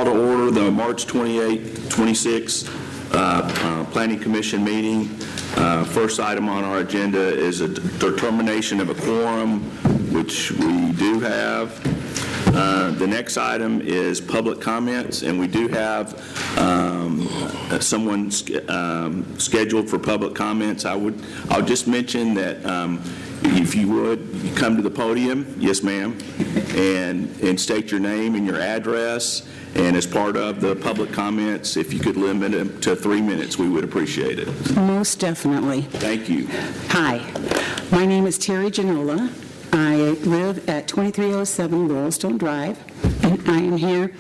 to order the March 28, 26 Planning Commission meeting. First item on our agenda is a determination of a quorum, which we do have. The next item is public comments, and we do have someone scheduled for public comments. I'll just mention that if you would, you come to the podium, yes ma'am, and state your name and your address, and as part of the public comments, if you could limit it to 3 minutes, we would appreciate it. Most definitely. Thank you. Hi, my name is Terry Genola. I live at 2307 Laurelstone Drive, and I am here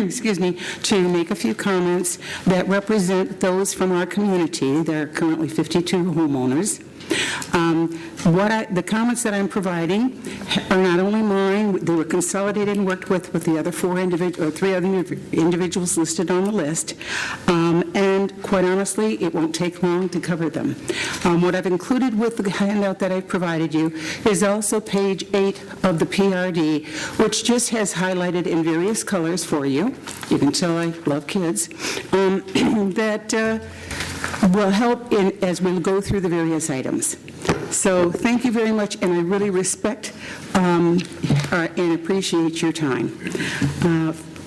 excuse me, to make a few comments that represent those from our community. There are currently 52 homeowners. The comments that I'm providing are not only mine, they were consolidated and worked with the other three other individuals listed on the list, and quite honestly, it won't take long to cover them. What I've included with the handout that I've provided you is also page 8 of the PRD, which just has highlighted in various colors for you. You can tell I love kids. That will help as we go through the various items. So thank you very much, and I really respect and appreciate your time.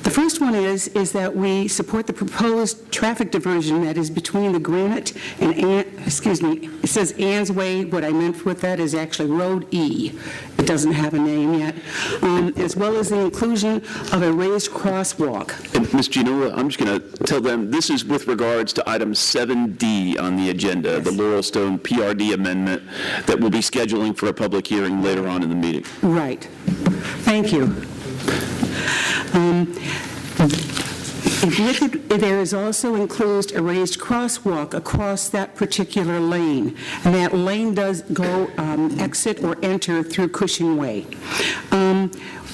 The first one is that we support the proposed traffic diversion that is between the Granite and, it says Ann's Way. What I meant with that is actually Road E. It doesn't have a name yet. As well as the inclusion of a raised crosswalk. And Ms. Genola, I'm just going to tell them this is with regards to item 7D on the agenda, yes. The Laurelstone PRD amendment that we'll be scheduling for a public hearing later on in the meeting. Right. Thank you. There is also includes a raised crosswalk across that particular lane, and that lane does go exit or enter through Cushing Way.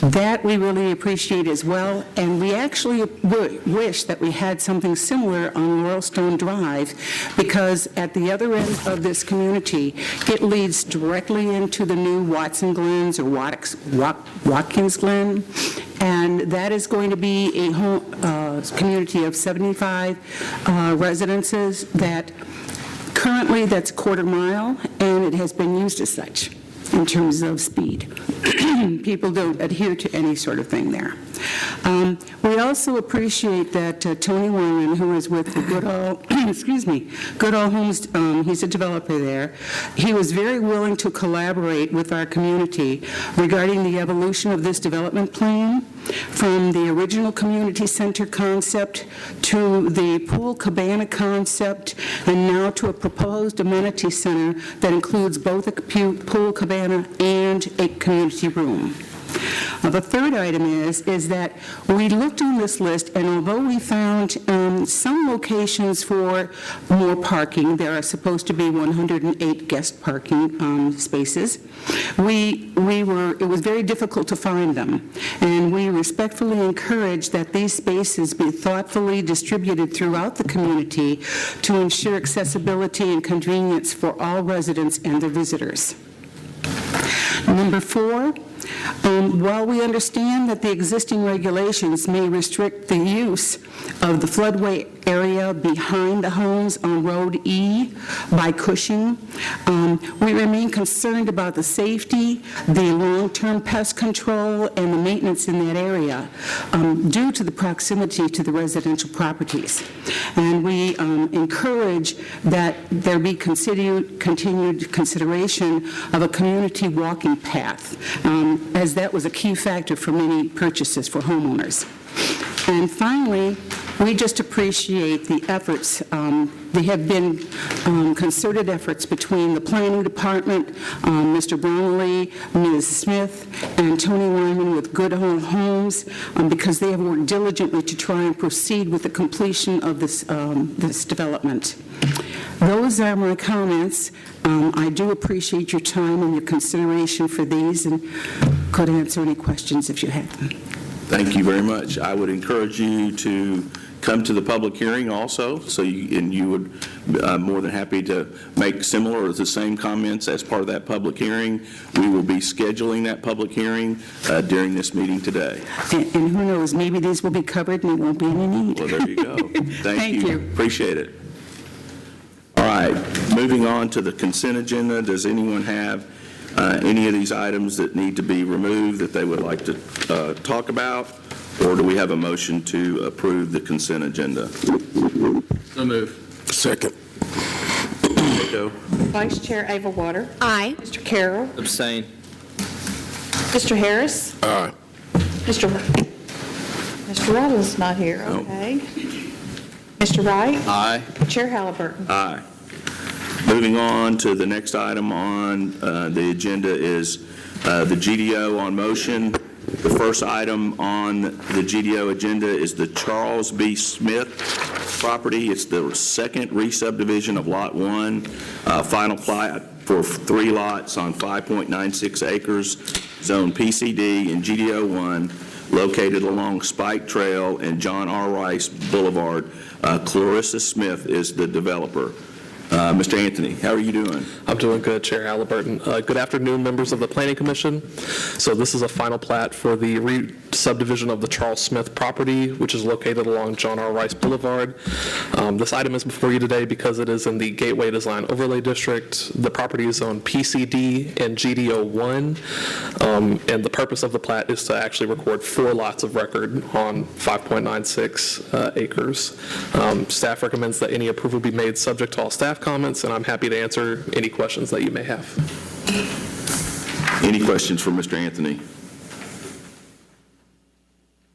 That we really appreciate as well, and we actually wish that we had something similar on Laurelstone Drive, because at the other end of this community, it leads directly into the new Watson Glens or Watkins Glen, and that is going to be a community of 75 residences that currently that's a quarter mile, and it has been used as such in terms of speed. People don't adhere to any sort of thing there. We also appreciate that Tony Wyman, who is with the Goodall, Goodall Homes, he's a developer there. He was very willing to collaborate with our community regarding the evolution of this development plan, from the original community center concept to the pool cabana concept, and now to a proposed amenity center that includes both a pool cabana and a community room. The third item is that we looked on this list, and although we found some locations for more parking, there are supposed to be 108 guest parking spaces, it was very difficult to find them, and we respectfully encourage that these spaces be thoughtfully distributed throughout the community to ensure accessibility and convenience for all residents and their visitors. Number 4, while we understand that the existing regulations may restrict the use of the floodway area behind the homes on Road E by Cushing, we remain concerned about the safety, the long-term pest control, and the maintenance in that area due to the proximity to the residential properties. And we encourage that there be continued consideration of a community walking path, as that was a key factor for many purchases for homeowners. And finally, we just appreciate the efforts. There have been concerted efforts between the planning department, Mr. Brownlee, Ms. Smith, and Tony Wyman with Goodall Homes, because they have worked diligently to try and proceed with the completion of this development. Those are my comments. I do appreciate your time and your consideration for these, and could answer any questions if you have them. Thank you very much. I would encourage you to come to the public hearing also, you would more than happy to make similar or the same comments as part of that public hearing. We will be scheduling that public hearing during this meeting today. And who knows, maybe these will be covered and there won't be any need. Well, there you go. Thank you. Appreciate it. All right, moving on to the consent agenda. Does anyone have any of these items that need to be removed that they would like to talk about? Or do we have a motion to approve the consent agenda? So move. Second. Jaco? Vice Chair Ava Water. Aye. Mr. Carroll. Abstain. Mr. Harris. Aye. Mr. Rollins not here, No. okay. Mr. Wright. Aye. Chair Halliburton. Aye. Moving on to the next item on the agenda is the GDO on motion. The first item on the GDO agenda is the Charles B. Smith property. It's the second re-subdivision of Lot 1, final plat for 3 lots on 5.96 acres, Zone PCD in GDO 1, located along Spike Trail and John R. Rice Boulevard. Clarissa Smith is the developer. Mr. Anthony, how are you doing? I'm doing good, Chair Halliburton. Good afternoon, members of the Planning Commission. So this is a final plat for the re-subdivision of the Charles Smith property, which is located along John R. Rice Boulevard. This item is before you today because it is in the Gateway Design Overlay District. The property is on PCD and GDO 1, and the purpose of the plat is to actually record 4 lots of record on 5.96 acres. Staff recommends that any approval be made subject to all staff comments, and I'm happy to answer any questions that you may have. Any questions for Mr. Anthony?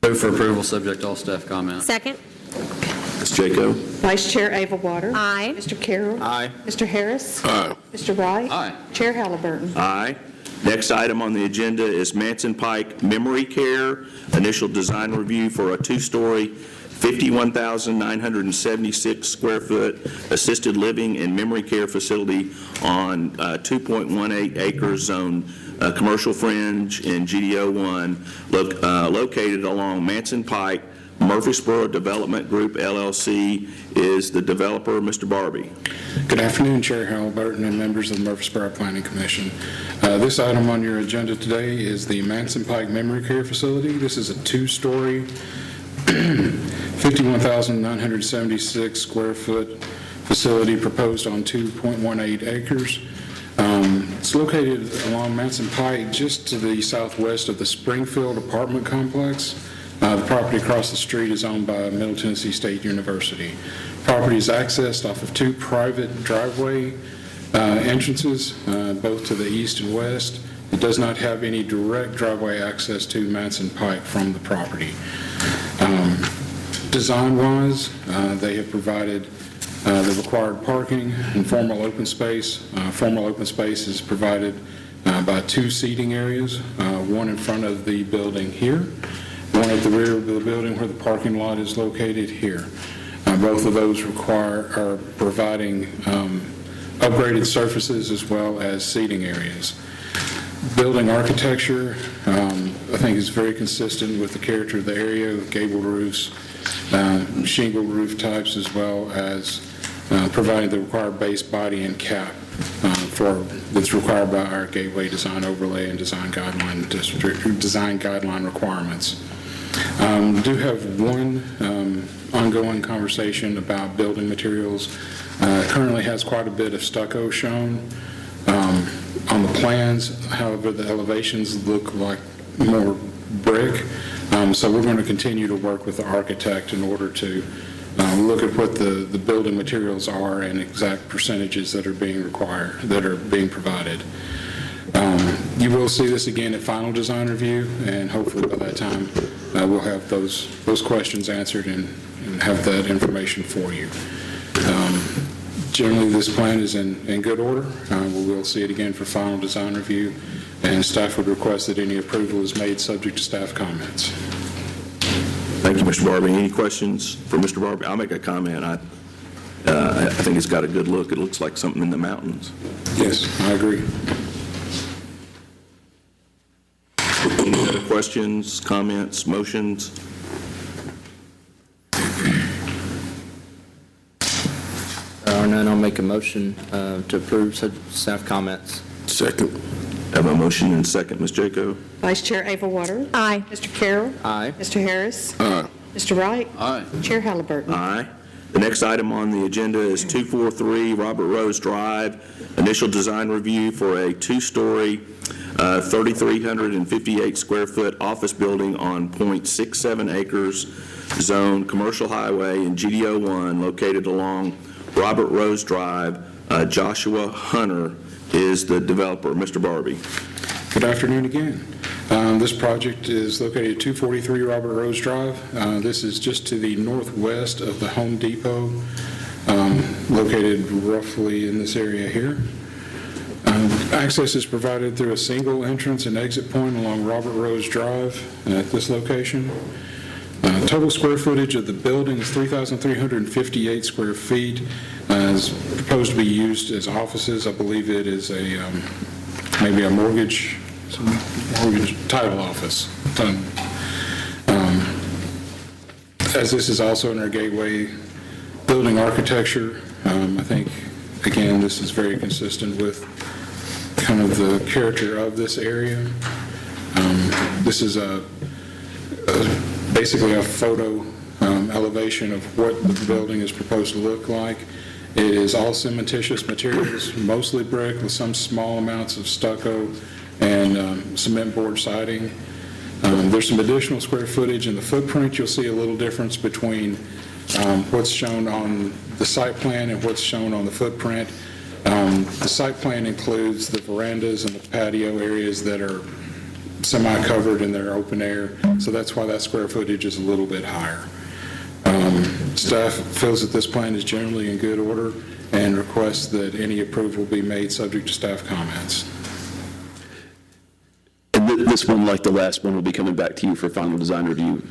Move for approval, subject to all staff comments. Second. Ms. Jaco? Vice Chair Ava Water. Aye. Mr. Carroll. Aye. Mr. Harris. Aye. Mr. Wright. Aye. Chair Halliburton. Aye. Next item on the agenda is Manson Pike Memory Care, initial design review for a 2-story, 51,976 square foot assisted living and memory care facility on 2.18 acres zone commercial fringe in GDO 1, located along Manson Pike. Murfreesboro Development Group LLC is the developer. Mr. Barbie. Good afternoon, Chair Halliburton and members of the Murfreesboro Planning Commission. This item on your agenda today is the Manson Pike Memory Care Facility. This is a 2-story, 51,976 square foot facility proposed on 2.18 acres. It's located along Manson Pike, just to the southwest of the Springfield apartment complex. The property across the street is owned by Middle Tennessee State University. Property is accessed off of 2 private driveway entrances, both to the east and west. It does not have any direct driveway access to Manson Pike from the property. Design-wise, they have provided the required parking and formal open space. Formal open space is provided by 2 seating areas, one in front of the building here, one at the rear of the building where the parking lot is located here. Both of those are providing upgraded surfaces as well as seating areas. Building architecture, I think, is very consistent with the character of the area, with gabled roofs, shingle roof types, as well as providing the required base body and cap that's required by our Gateway Design Overlay and Design Guideline requirements. Do have one ongoing conversation about building materials. Currently has quite a bit of stucco shown on the plans. However, the elevations look like more brick. So we're going to continue to work with the architect in order to look at what the building materials are and exact percentages that are being required, that are being provided. You will see this again at final design review, and hopefully by that time we'll have those questions answered and have that information for you. Generally, this plan is in good order. We will see it again for final design review, and staff would request that any approval is made subject to staff comments. Thank you, Mr. Barbie. Any questions for Mr. Barbie? I'll make a comment. I think it's got a good look. It looks like something in the mountains. Yes, I agree. Any other questions, comments, motions? There are none. I'll make a motion to approve such staff comments. Second. Have a motion and second, Ms. Jaco. Vice Chair Ava Water. Aye. Mr. Carroll. Aye. Mr. Harris. Mr. Wright. Aye. Chair Halliburton. Aye. The next item on the agenda is 243 Robert Rose Drive, initial design review for a two-story, 3,358 square foot office building on .67 acres, zone commercial highway in GDO 1, located along Robert Rose Drive. Joshua Hunter is the developer. Mr. Barbie. Good afternoon again. This project is located at 243 Robert Rose Drive. This is just to the northwest of the Home Depot, located roughly in this area here. Access is provided through a single entrance and exit point along Robert Rose Drive at this location. Total square footage of the building is 3,358 square feet. Is proposed to be used as offices. I believe it is maybe a mortgage title office. As this is also in our gateway building architecture, I think, again, this is very consistent with kind of the character of this area. This is basically a photo elevation of what the building is proposed to look like. It is all cementitious materials, mostly brick with some small amounts of stucco and cement board siding. There's some additional square footage in the footprint. You'll see a little difference between what's shown on the site plan and what's shown on the footprint. The site plan includes the verandas and the patio areas that are semi-covered and they're open air, so that's why that square footage is a little bit higher. Staff feels that this plan is generally in good order and requests that any approval be made subject to staff comments. And this one, like the last one, will be coming back to you for final design review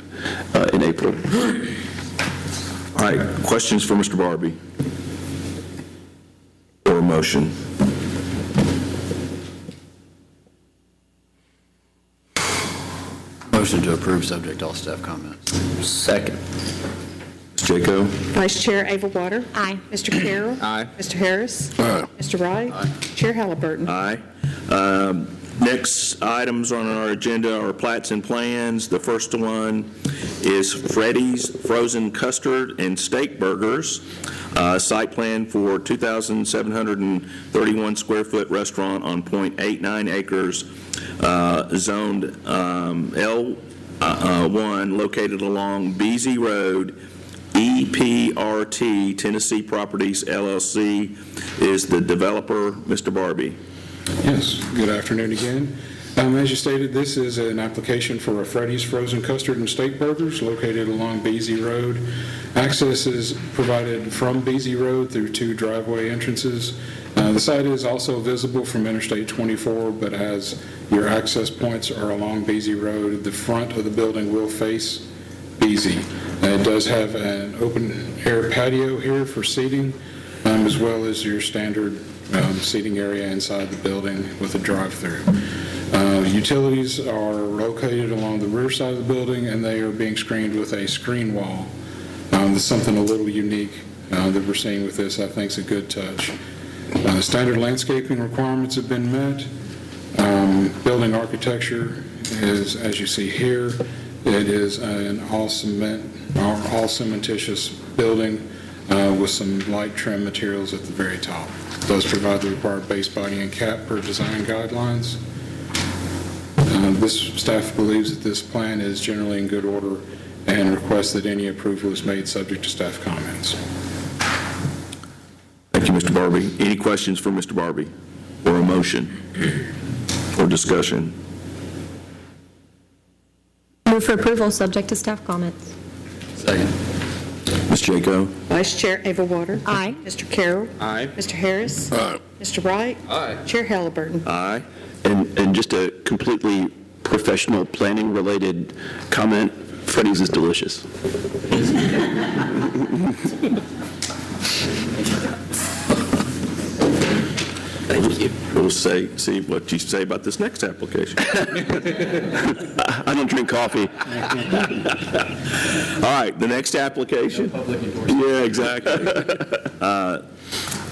in April. All right, questions for Mr. Barbie? Or a motion? Motion to approve, subject to all staff comments. Second. Ms. Jaco? Vice Chair Ava Water. Aye. Mr. Carroll. Aye. Mr. Harris. Mr. Wright. Chair Halliburton. Aye. Next items on our agenda are plats and plans. The first one is Freddy's Frozen Custard and Steak Burgers, site plan for 2,731 square foot restaurant on .89 acres, zoned L1, located along BZ Road. EPRT Tennessee Properties LLC is the developer. Mr. Barbie. Yes, good afternoon again. As you stated, this is an application for a Freddy's Frozen Custard and Steak Burgers located along BZ Road. Access is provided from BZ Road through two driveway entrances. The site is also visible from Interstate 24, but as your access points are along BZ Road, the front of the building will face BZ. It does have an open-air patio here for seating, as well as your standard seating area inside the building with a drive-through. Utilities are located along the rear side of the building, and they are being screened with a screen wall. That's something a little unique that we're seeing with this. I think is a good touch. Standard landscaping requirements have been met. Building architecture is, as you see here, it is an all cementitious building with some light trim materials at the very top. It does provide the required base, body, and cap per design guidelines. This staff believes that this plan is generally in good order and requests that any approval is made subject to staff comments. Thank you, Mr. Barbie. Any questions for Mr. Barbie? Or a motion? Or discussion? Move for approval, subject to staff comments. Second. Ms. Jaco? Vice Chair Ava Water. Aye. Mr. Carroll. Aye. Mr. Harris. Mr. Wright. Aye. Chair Halliburton. Aye. And just a completely professional planning-related comment, Freddy's is delicious. you. We'll see what you say about this next application. I don't drink coffee. All right, the next application. Yeah, exactly.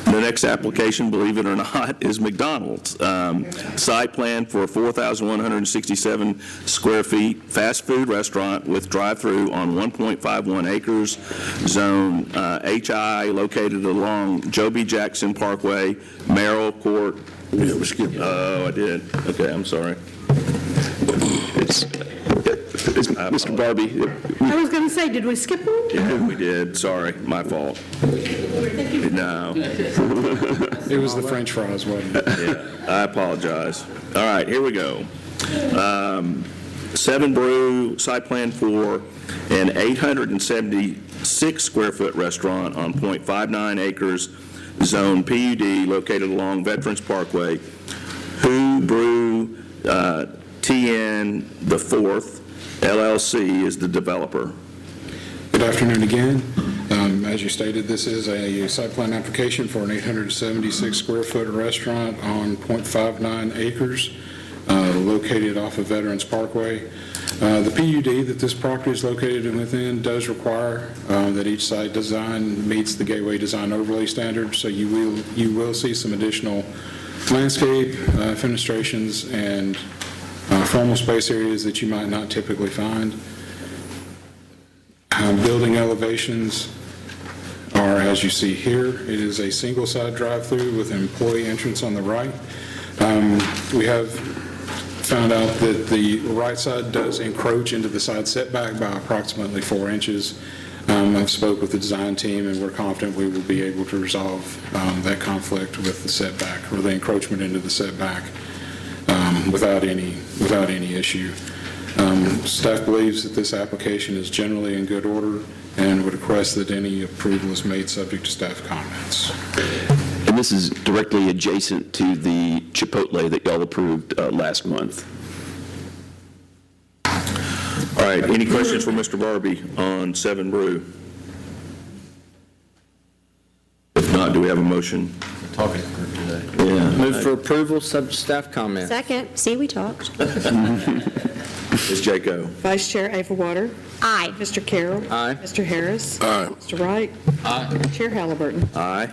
The next application, believe it or not, is McDonald's. Site plan for a 4,167 square feet fast food restaurant with drive-through on 1.51 acres, zone HI, located along Joe B. Jackson Parkway, Merrill Court. Oh, I did. Okay, I'm sorry. It's Mr. Barbie. I was going to say, did we skip one? Yeah, we did. Sorry, my fault. No. It was the French fries, wasn't it? Yeah, I apologize. All right, here we go. Seven Brew site plan for an 876 square foot restaurant on .59 acres, zone PUD, located along Veterans Parkway. Who Brew TN the Fourth LLC is the developer. Good afternoon again. As you stated, this is a site plan application for an 876 square foot restaurant on .59 acres located off of Veterans Parkway. The PUD that this property is located within does require that each site design meets the Gateway Design Overlay Standards, so you will see some additional landscape, fenestrations, and formal space areas that you might not typically find. Building elevations are as you see here. It is a single-side drive-through with an employee entrance on the right. We have found out that the right side does encroach into the side setback by approximately 4 inches. I've spoke with the design team, and we're confident we will be able to resolve that conflict with the setback or the encroachment into the setback without any issue. Staff believes that this application is generally in good order and would request that any approval is made subject to staff comments. And this is directly adjacent to the Chipotle that y'all approved last month. All right, any questions for Mr. Barbie on Seven Brew? If not, do we have a motion? Talking group today. Yeah. Move for approval, subject to staff comments. Second. See, we talked. Ms. Jaco? Vice Chair Overwater. Aye. Mr. Carroll. Aye. Mr. Harris. Mr. Wright. Chair Halliburton. Aye.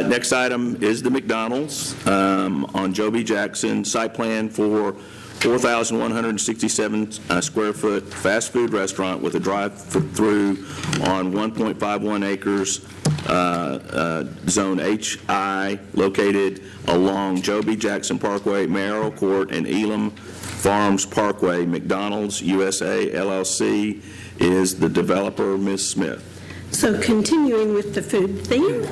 Next item is the McDonald's on Joe B. Jackson, site plan for 4,167 square foot fast food restaurant with a drive-through on 1.51 acres, zone HI, located along Joe B. Jackson Parkway, Merrill Court, and Elam Farms Parkway. McDonald's USA LLC is the developer. Ms. Smith. So continuing with the food theme,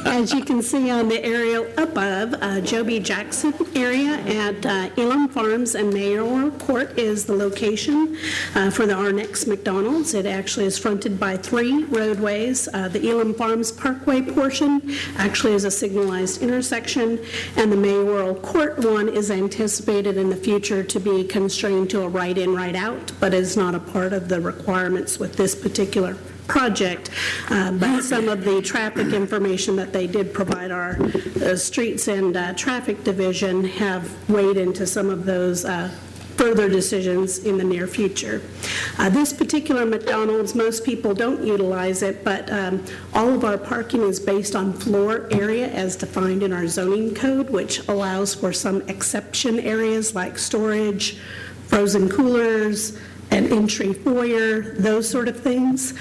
as you can see on the aerial above, Joe B. Jackson area at Elam Farms and Mayoral Court is the location for the Our Next McDonald's. It actually is fronted by 3 roadways. The Elam Farms Parkway portion actually is a signalized intersection, and the Mayoral Court one is anticipated in the future to be constrained to a right-in, right-out, but is not a part of the requirements with this particular project, but some of the traffic information that they did provide our streets and traffic division have weighed into some of those further decisions in the near future. This particular McDonald's, most people don't utilize it, but all of our parking is based on floor area as defined in our zoning code, which allows for some exception areas like storage, frozen coolers, an entry foyer, those sort of things.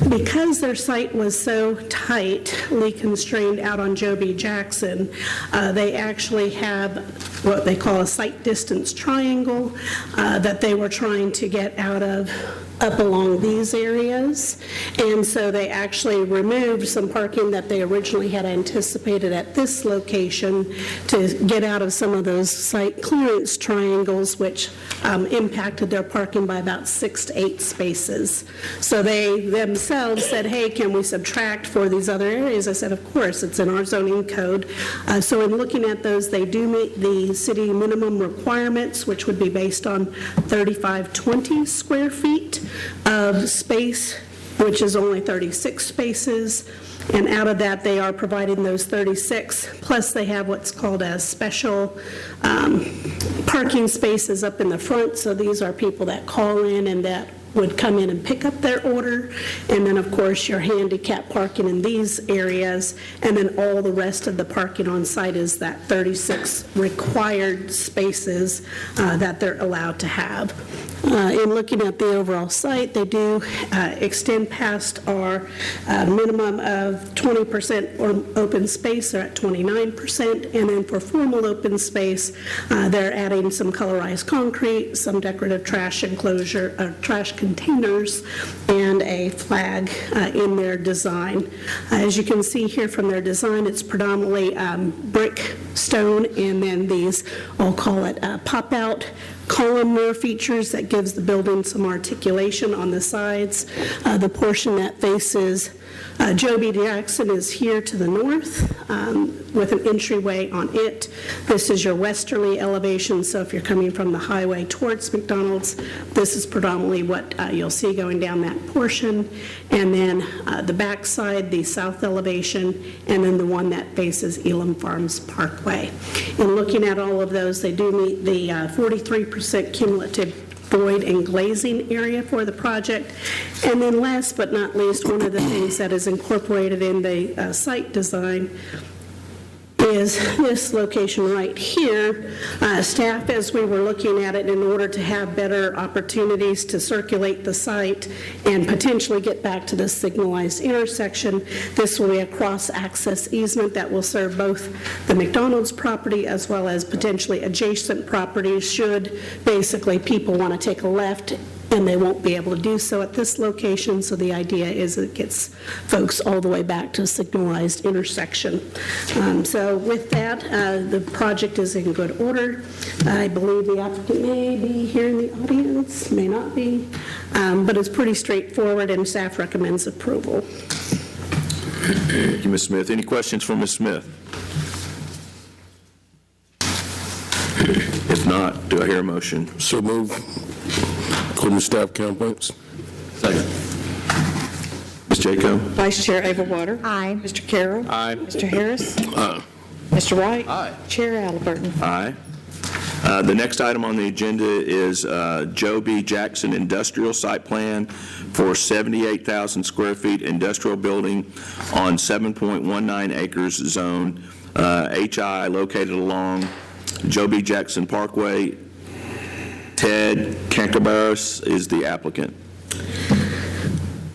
Because their site was so tightly constrained out on Joe B. Jackson, they actually have what they call a site distance triangle that they were trying to get out of up along these areas. And so they actually removed some parking that they originally had anticipated at this location to get out of some of those site clearance triangles, which impacted their parking by about 6 to 8 spaces. So they themselves said, hey, can we subtract for these other areas? I said, of course, it's in our zoning code. So in looking at those, they do meet the city minimum requirements, which would be based on 3,520 square feet of space which is only 36 spaces. And out of that, they are providing those 36, plus they have what's called a special parking spaces up in the front. So these are people that call in and that would come in and pick up their order. And then, of course, your handicap parking in these areas. And then all the rest of the parking on site is that 36 required spaces that they're allowed to have. In looking at the overall site, they do extend past our minimum of 20% or open space. They're at 29%. And then for formal open space, they're adding some colorized concrete, some decorative trash enclosure, trash containers, and a flag in their design. As you can see here from their design, it's predominantly brick, stone, and then these, I'll call it pop-out columnar features that gives the building some articulation on the sides. The portion that faces Joe B. Jackson is here to the north with an entryway on it. This is your westerly elevation, so if you're coming from the highway towards McDonald's, this is predominantly what you'll see going down that portion. And then the back side, the south elevation, and then the one that faces Elam Farms Parkway. In looking at all of those, they do meet the 43% cumulative void and glazing area for the project. And then last but not least, one of the things that is incorporated in the site design is this location right here. Staff, as we were looking at it, in order to have better opportunities to circulate the site and potentially get back to the signalized intersection, this will be a cross-access easement that will serve both the McDonald's property as well as potentially adjacent properties should basically people want to take a left and they won't be able to do so at this location. So the idea is it gets folks all the way back to a signalized intersection. So with that, the project is in good order. I believe the applicant may be here in the audience, may not be, but it's pretty straightforward and staff recommends approval. Thank you, Ms. Smith. Any questions for Ms. Smith? If not, do I hear a motion? So move. According to staff comments. Ms. Jaco? Vice Chair Averwater. Aye. Mr. Carroll. Aye. Mr. Harris. Aye. Mr. Wright. Aye. Chair Halliburton. Aye. The next item on the agenda is Joe B. Jackson Industrial Site Plan for 78,000 square feet industrial building on 7.19 acres zone, HI, located along Joe B. Jackson Parkway. Ted Kankabaris is the applicant.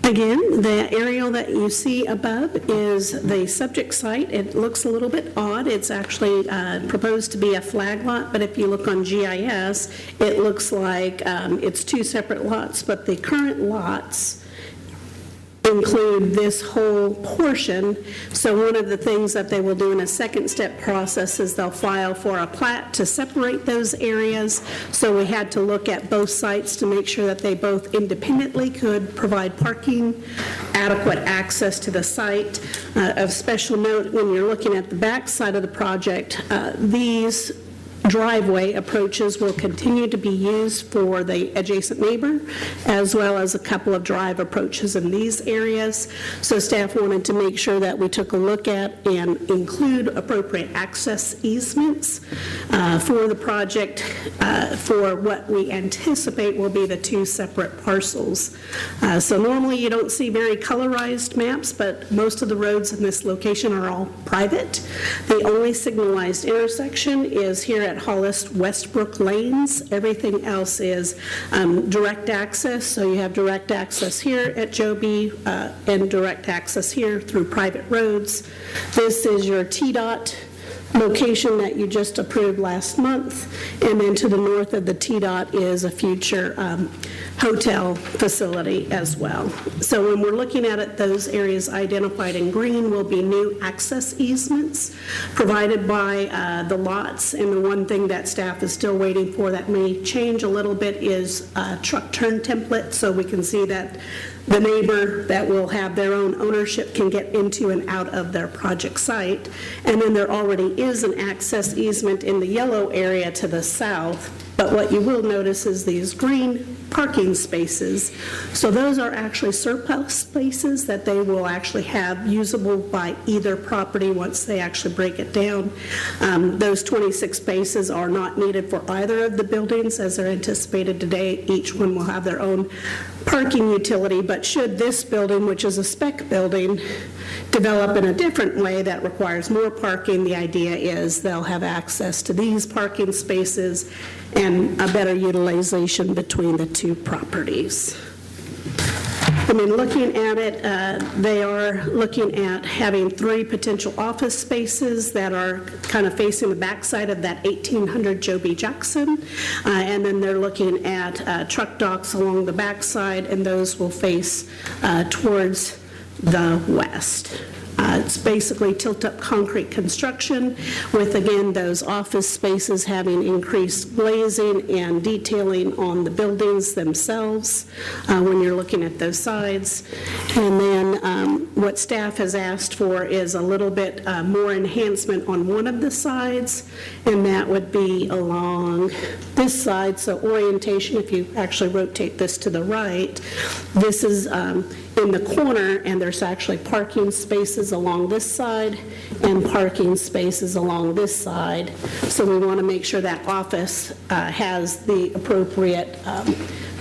Again, the aerial that you see above is the subject site. It looks a little bit odd. It's actually proposed to be a flag lot, but if you look on GIS, it looks like it's two separate lots, but the current lots include this whole portion. So one of the things that they will do in a second step process is they'll file for a plat to separate those areas. So we had to look at both sites to make sure that they both independently could provide parking, adequate access to the site. Of special note, when you're looking at the back side of the project, these driveway approaches will continue to be used for the adjacent neighbor, as well as a couple of drive approaches in these areas. So staff wanted to make sure that we took a look at and include appropriate access easements for the project for what we anticipate will be the two separate parcels. So normally you don't see very colorized maps, but most of the roads in this location are all private. The only signalized intersection is here at Hollis Westbrook Lanes. Everything else is direct access. So you have direct access here at Joe B. And direct access here through private roads. This is your TDOT location that you just approved last month, and then to the north of the TDOT is a future hotel facility as well. So when we're looking at it, those areas identified in green will be new access easements provided by the lots, and the one thing that staff is still waiting for that may change a little bit is truck turn template, so we can see that the neighbor that will have their own ownership can get into and out of their project site. And then there already is an access easement in the yellow area to the south, but what you will notice is these green parking spaces. So those are actually surplus spaces that they will actually have usable by either property once they actually break it down. Those 26 spaces are not needed for either of the buildings as they're anticipated today. Each one will have their own parking utility, but should this building, which is a spec building, develop in a different way that requires more parking, the idea is they'll have access to these parking spaces and a better utilization between the two properties. I mean, looking at it, they are looking at having 3 potential office spaces that are kind of facing the backside of that 1800 Joe B. Jackson, and then they're looking at truck docks along the backside, and those will face towards the west. It's basically tilt-up concrete construction with, again, those office spaces having increased glazing and detailing on the buildings themselves when you're looking at those sides. And then what staff has asked for is a little bit more enhancement on one of the sides, and that would be along this side. So orientation, if you actually rotate this to the right, this is in the corner, and there's actually parking spaces along this side and parking spaces along this side. So we want to make sure that office has the appropriate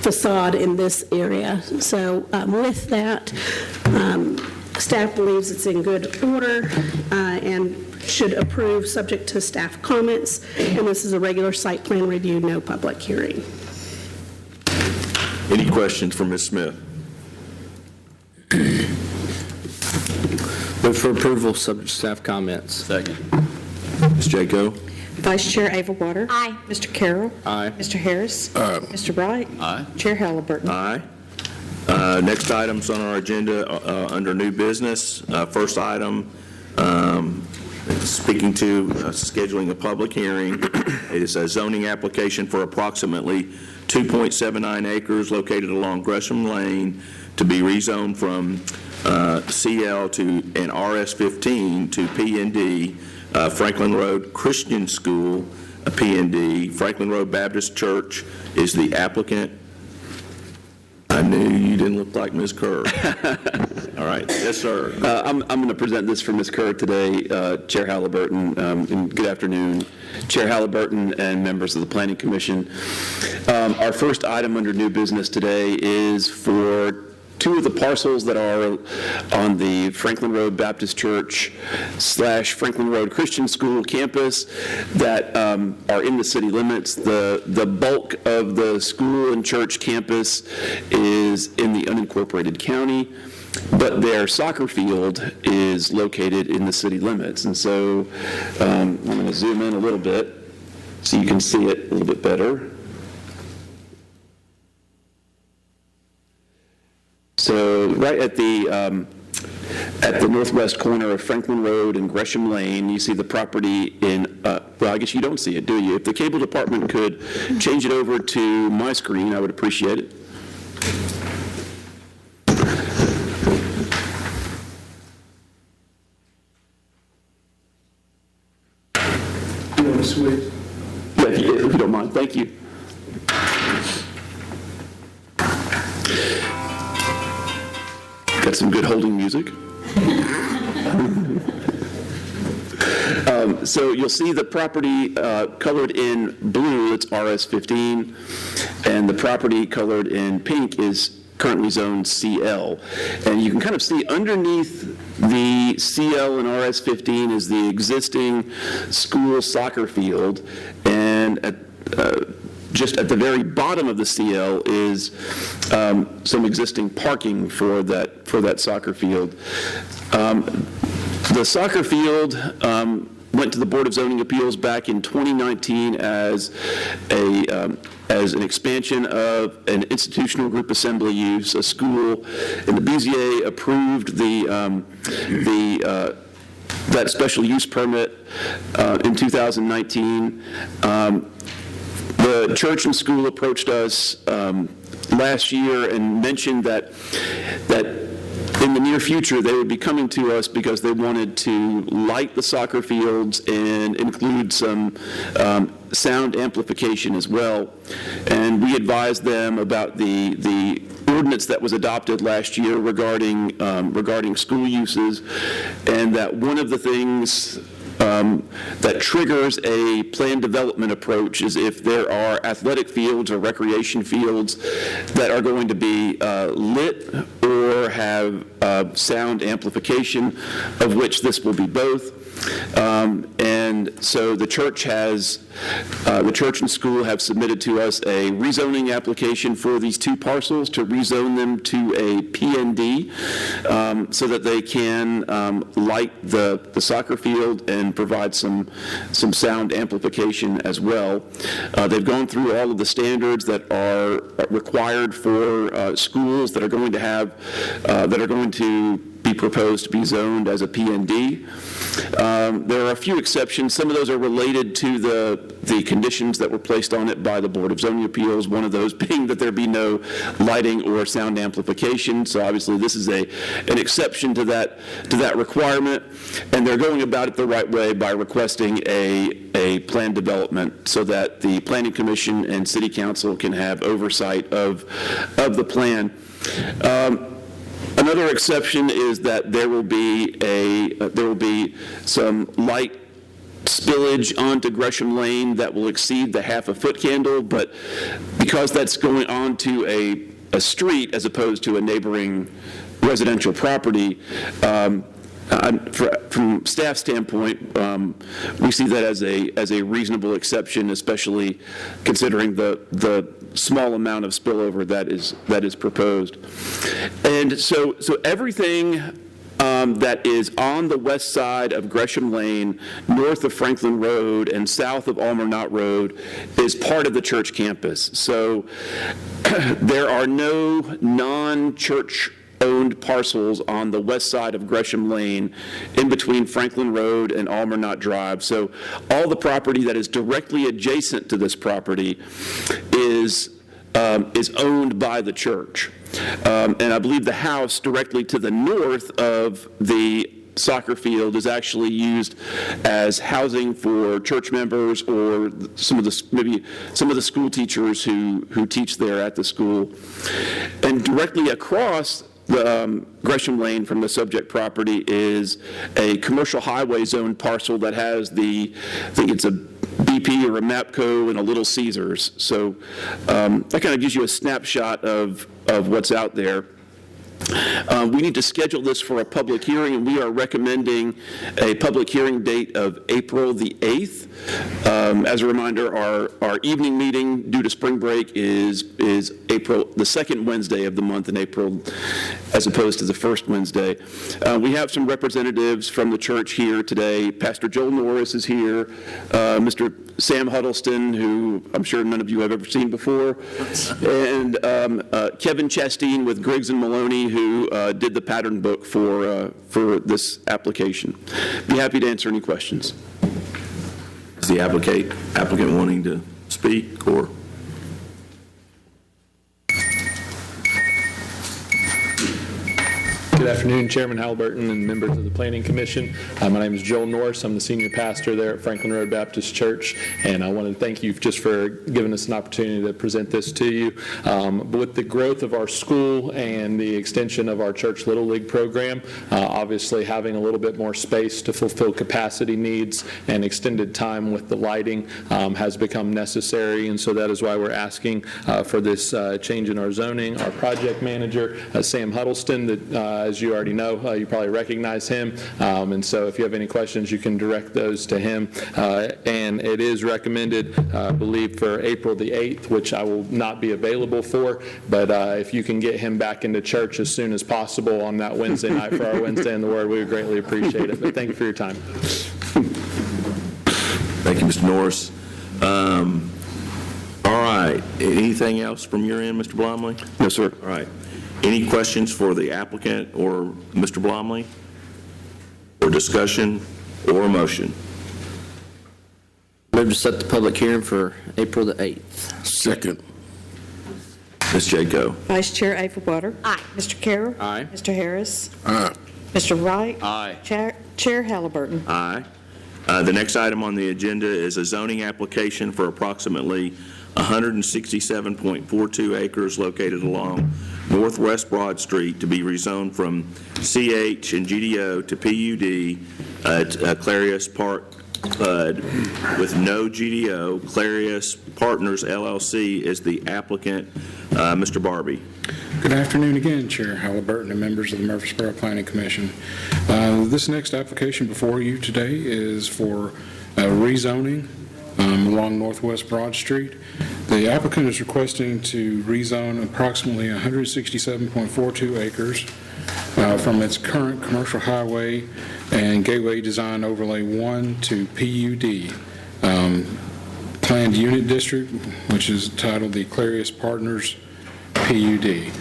facade in this area. So with that, staff believes it's in good order and should approve subject to staff comments. And this is a regular site plan review, no public hearing. Any questions for Ms. Smith? Move for approval, subject to staff comments. Second. Ms. Jaco? Vice Chair Ava Water. Aye. Mr. Carroll. Aye. Mr. Harris. Aye. Mr. Wright. Aye. Chair Halliburton. Aye. Next items on our agenda under new business. First item, speaking to scheduling a public hearing. It is a zoning application for approximately 2.79 acres located along Gresham Lane to be rezoned from CL to an RS-15 to P&D, Franklin Road Christian School, P&D. Franklin Road Baptist Church is the applicant. I knew you didn't look like Ms. Kerr. All right. Yes, sir. I'm going to present this for Ms. Kerr today, Chair Halliburton, and good afternoon, Chair Halliburton and members of the Planning Commission. Our first item under new business today is for 2 of the parcels that are on the Franklin Road Baptist Church / Franklin Road Christian School campus that are in the city limits. The bulk of the school and church campus is in the unincorporated county, but their soccer field is located in the city limits. And so I'm going to zoom in a little bit so you can see it a little bit better. So right at the northwest corner of Franklin Road and Gresham Lane, you see the property in, well, I guess you don't see it, do you? If the cable department could change it over to my screen, I would appreciate it. You want to switch? Yeah, if you don't mind, thank you. Got some good holding music. So you'll see the property colored in blue, it's RS-15, and the property colored in pink is currently zoned CL. And you can kind of see underneath the CL and RS-15 is the existing school soccer field, and just at the very bottom of the CL is some existing parking for that soccer field. The soccer field went to the Board of Zoning Appeals back in 2019 as an expansion of an institutional group assembly use, a school, and the BZA approved that special use permit in 2019. The church and school approached us last year and mentioned that in the near future they would be coming to us because they wanted to light the soccer fields and include some sound amplification as well. And we advised them about the ordinance that was adopted last year regarding school uses, and that one of the things that triggers a planned development approach is if there are athletic fields or recreation fields that are going to be lit or have sound amplification, of which this will be both. And so the church and school have submitted to us a rezoning application for these two parcels to rezone them to a PND so that they can light the soccer field and provide some sound amplification as well. They've gone through all of the standards that are required for schools that are going to be proposed to be zoned as a PND. There are a few exceptions. Some of those are related to the conditions that were placed on it by the Board of Zoning Appeals, one of those being that there be no lighting or sound amplification. So obviously this is an exception to that requirement, and they're going about it the right way by requesting a planned development so that the Planning Commission and City Council can have oversight of the plan. Another exception is that there will be some light spillage onto Gresham Lane that will exceed the half-a-foot candle, but because that's going onto a street as opposed to a neighboring residential property, from staff standpoint, we see that as a reasonable exception, especially considering the small amount of spillover that is proposed. And so everything that is on the west side of Gresham Lane, north of Franklin Road, and south of Almer Knott Road is part of the church campus. So there are no non-church owned parcels on the west side of Gresham Lane in between Franklin Road and Almer Knott Drive. So all the property that is directly adjacent to this property is owned by the church. And I believe the house directly to the north of the soccer field is actually used as housing for church members or maybe some of the school teachers who teach there at the school. And directly across the Gresham Lane from the subject property is a commercial highway zone parcel that has I think it's a BP or a MAPCO and a Little Caesars. So that kind of gives you a snapshot of what's out there. We need to schedule this for a public hearing, and we are recommending a public hearing date of April the 8th. As a reminder, our evening meeting due to spring break is April, the second Wednesday of the month in April, as opposed to the first Wednesday. We have some representatives from the church here today. Pastor Joel Norris is here, Mr. Sam Huddleston, who I'm sure none of you have ever seen before, and Kevin Chasteen with Griggs and Maloney, who did the pattern book for this application. Be happy to answer any questions. Is the applicant wanting to speak, or? Good afternoon, Chairman Halliburton and members of the Planning Commission. My name is Joel Norris. I'm the senior pastor there at Franklin Road Baptist Church, and I want to thank you just for giving us an opportunity to present this to you. With the growth of our school and the extension of our Church Little League program, obviously having a little bit more space to fulfill capacity needs and extended time with the lighting has become necessary, and so that is why we're asking for this change in our zoning. Our project manager, Sam Huddleston, that as you already know, you probably recognize him, and so if you have any questions, you can direct those to him. And it is recommended, I believe, for April the 8th, which I will not be available for, but if you can get him back into church as soon as possible on that Wednesday night for our Wednesday in the Word, we would greatly appreciate it. But thank you for your time. Thank you, Mr. Norris. All right. Anything else from your end, Mr. Blomley? No, sir. All right. Any questions for the applicant or Mr. Blomley? Or discussion or a motion? Move to set the public hearing for April the 8th. Second. Ms. Jaco? Vice Chair Averwater. Aye. Mr. Carroll. Aye. Mr. Harris. Aye. Mr. Wright. Aye. Chair Halliburton. Aye. The next item on the agenda is a zoning application for approximately 167.42 acres located along Northwest Broad Street to be rezoned from CH and GDO to PUD at Clarius Park with no GDO. Clarius Partners LLC is the applicant. Mr. Barbie. Good afternoon again, Chair Halliburton and members of the Murfreesboro Planning Commission. This next application before you today is for rezoning along Northwest Broad Street. The applicant is requesting to rezone approximately 167.42 acres from its current commercial highway and gateway design overlay 1 to PUD. Planned Unit District, which is titled the Clarius Partners PUD.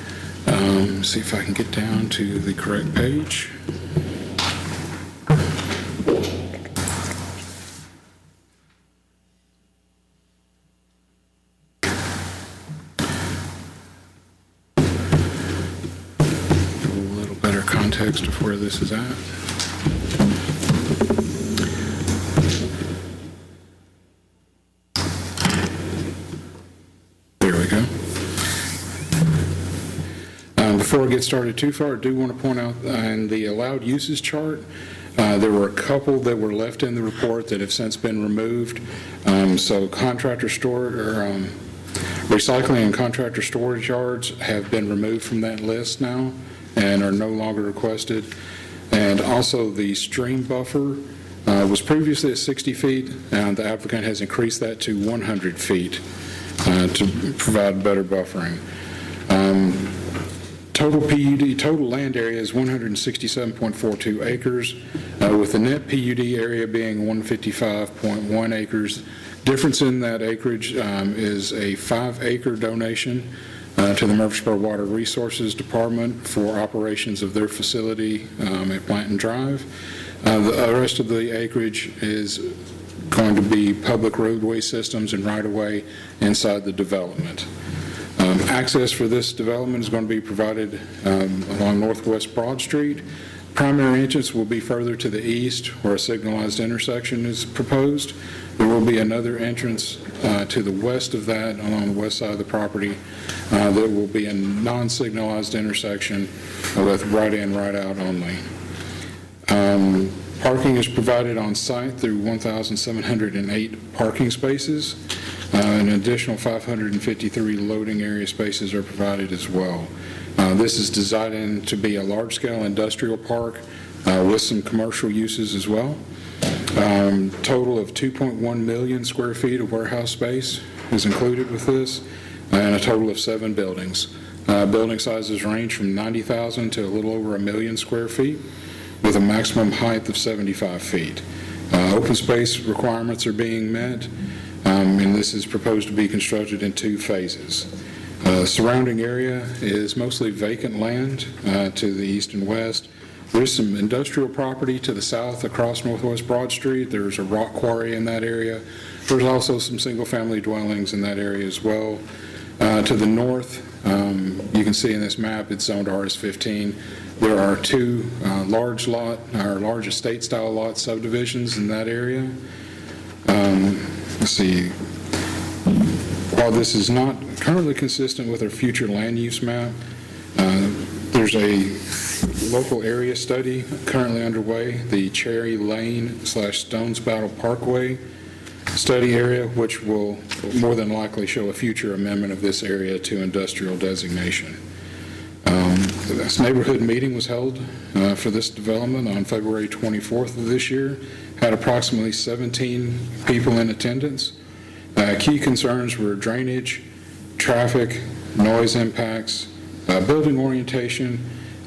See if I can get down to the correct page. A little better context of where this is at. There we go. Before I get started too far, I do want to point out in the allowed uses chart, there were a couple that were left in the report that have since been removed. So recycling and contractor storage yards have been removed from that list now and are no longer requested. And also the stream buffer was previously at 60 feet, and the applicant has increased that to 100 feet to provide better buffering. Total PUD, total land area is 167.42 acres, with the net PUD area being 155.1 acres. Difference in that acreage is a 5-acre donation to the Murfreesboro Water Resources Department for operations of their facility at Blanton Drive. The rest of the acreage is going to be public roadway systems and right-of-way inside the development. Access for this development is going to be provided along Northwest Broad Street. Primary entrance will be further to the east where a signalized intersection is proposed. There will be another entrance to the west of that along the west side of the property. There will be a non-signalized intersection with right in, right out only. Parking is provided on site through 1,708 parking spaces. An additional 553 loading area spaces are provided as well. This is designed to be a large-scale industrial park with some commercial uses as well. Total of 2.1 million square feet of warehouse space is included with this, and a total of 7 buildings. Building sizes range from 90,000 to a little over 1 million square feet, with a maximum height of 75 feet. Open space requirements are being met, and this is proposed to be constructed in 2 phases. Surrounding area is mostly vacant land to the east and west. There's some industrial property to the south across Northwest Broad Street. There's a rock quarry in that area. There's also some single-family dwellings in that area as well. To the north, you can see in this map, it's zoned RS15. There are 2 large estate-style lot subdivisions in that area. Let's see. While this is not currently consistent with our future land use map, there's a local area study currently underway, the Cherry Lane/Stones Battle Parkway study area, which will more than likely show a future amendment of this area to industrial designation. This neighborhood meeting was held for this development on February 24th of this year, had approximately 17 people in attendance. Key concerns were drainage, traffic, noise impacts, building orientation,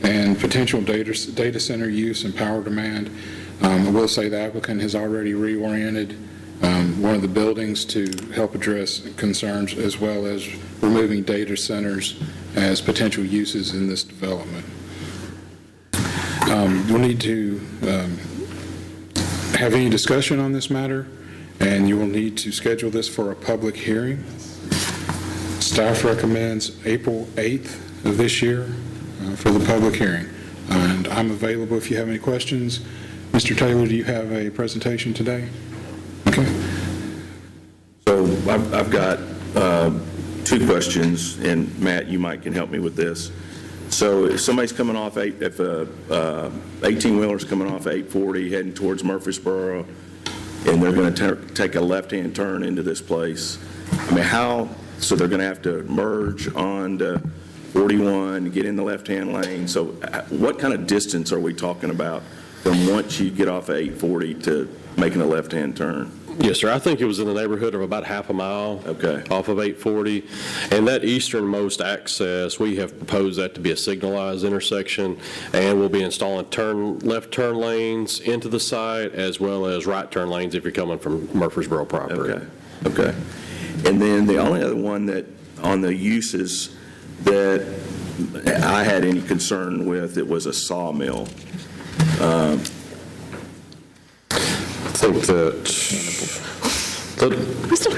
and potential data center use and power demand. I will say the applicant has already reoriented one of the buildings to help address concerns, as well as removing data centers as potential uses in this development. We'll need to have any discussion on this matter, and you will need to schedule this for a public hearing. Staff recommends April 8th of this year for the public hearing. And I'm available if you have any questions. Mr. Taylor, do you have a presentation today? Okay. So I've got two questions, and Matt, you might can help me with this. So if somebody's coming off, if a 18-wheeler's coming off 840 heading towards Murfreesboro, and they're going to take a left-hand turn into this place, I mean, so they're going to have to merge onto 41, get in the left-hand lane. So what kind of distance are we talking about from once you get off 840 to making a left-hand turn? Yes, sir. I think it was in the neighborhood of about half a mile. Okay. Off of 840. And that easternmost access, we have proposed that to be a signalized intersection, and we'll be installing left turn lanes into the site as well as right turn lanes if you're coming from Murfreesboro property. Okay. And then the only other one that, on the uses that I had any concern with, it was a sawmill. I think that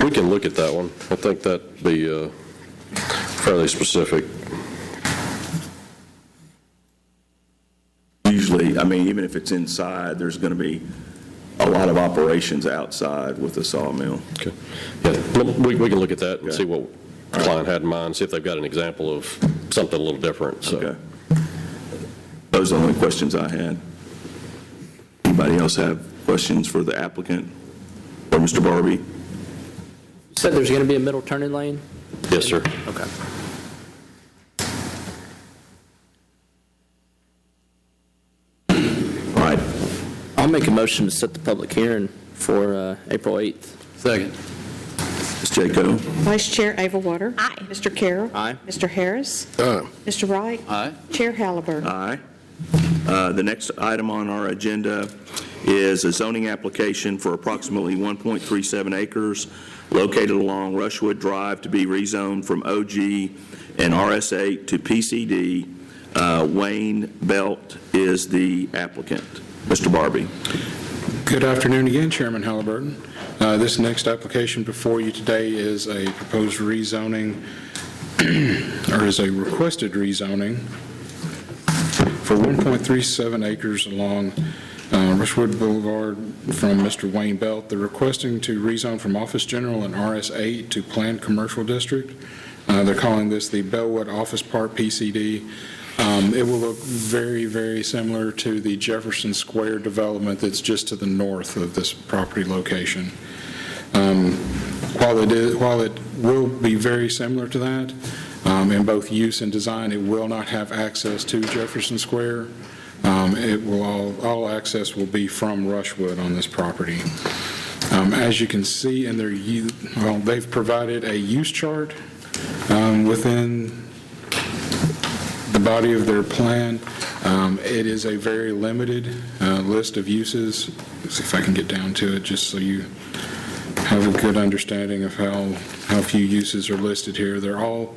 we can look at that one. I think that'd be fairly specific. Usually, I mean, even if it's inside, there's going to be a lot of operations outside with the sawmill. Okay. Yeah, we can look at that and Okay. see what the client had in mind, see if they've got an example of something a little different. So. Okay. Those are the only questions I had. Anybody else have questions for the applicant or Mr. Barbie? You said there's going to be a middle turning lane? Yes, sir. Okay. All right. I'll make a motion to set the public hearing for April 8th. Second. Ms. Jaco? Vice Chair Averwater. Aye. Mr. Carroll. Aye. Mr. Harris. Aye. Mr. Wright. Aye. Chair Halliburton. Aye. The next item on our agenda is a zoning application for approximately 1.37 acres located along Rushwood Drive to be rezoned from OG and RS8 to PCD. Wayne Belt is the applicant. Mr. Barbie. Good afternoon again, Chairman Halliburton. This next application before you today is a proposed rezoning, or is a requested rezoning for 1.37 acres along Rushwood Boulevard from Mr. Wayne Belt. They're requesting to rezone from Office General and RS8 to Planned Commercial District. They're calling this the Bellwood Office Park PCD. It will look very, very similar to the Jefferson Square development that's just to the north of this property location. While it will be very similar to that, in both use and design, it will not have access to Jefferson Square. All access will be from Rushwood on this property. As you can see in they've provided a use chart within the body of their plan. It is a very limited list of uses. Let's see if I can get down to it just so you have a good understanding of how few uses are listed here. They're all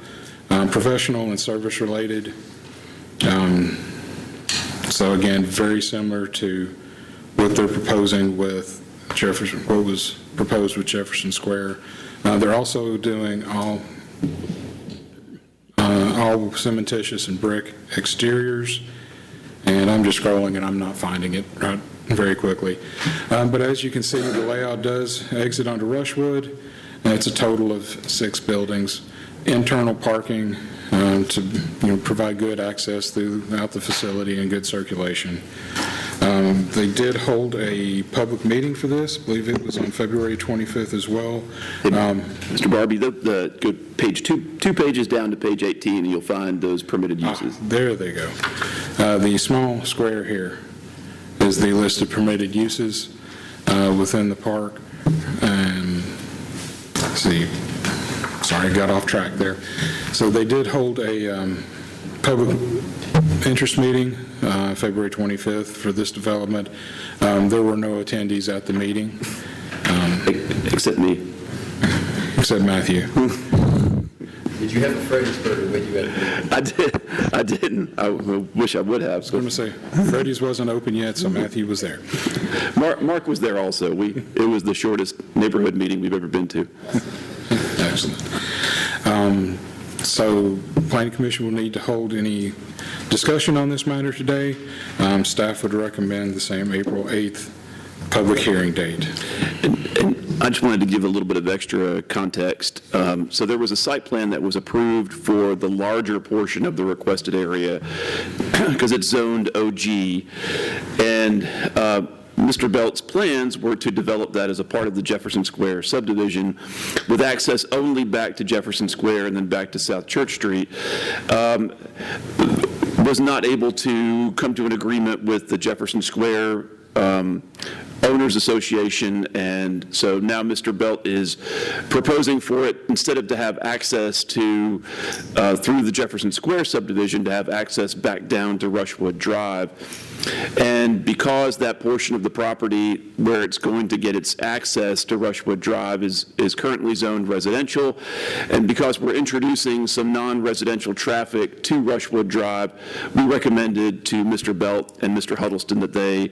professional and service related. So again, very similar to what they're proposing with Jefferson, what was proposed with Jefferson Square. They're also doing all cementitious and brick exteriors, and I'm just scrolling and I'm not finding it right very quickly. But as you can see, the layout does exit onto Rushwood, and it's a total of 6 buildings. Internal parking to provide good access throughout the facility and good circulation. They did hold a public meeting for this. I believe it was on February 25th as well. Mr. Barbie, go page two pages down to page 18, and you'll find those permitted uses. There they go. The small square here is the list of permitted uses within the park. Let's see. Sorry, I got off track there. So they did hold a public interest meeting February 25th for this development. There were no attendees at the meeting. Except me. Except Matthew. Did you have a Fredericksburg with you at the meeting? I didn't. I wish I would have. I was going to say, Freddy's wasn't open yet, so Matthew was there. Mark was there also. It was the shortest neighborhood meeting we've ever been to. Excellent. So Planning Commission will need to hold any discussion on this matter today, staff would recommend the same April 8th public hearing date. And I just wanted to give a little bit of extra context. So there was a site plan that was approved for the larger portion of the requested area because it's zoned OG. And Mr. Belt's plans were to develop that as a part of the Jefferson Square subdivision with access only back to Jefferson Square and then back to South Church Street. Was not able to come to an agreement with the Jefferson Square Owners Association, and so now Mr. Belt is proposing for it, instead of to have access to, through the Jefferson Square subdivision, to have access back down to Rushwood Drive. And because that portion of the property where it's going to get its access to Rushwood Drive is currently zoned residential, and because we're introducing some non-residential traffic to Rushwood Drive, we recommended to Mr. Belt and Mr. Huddleston that they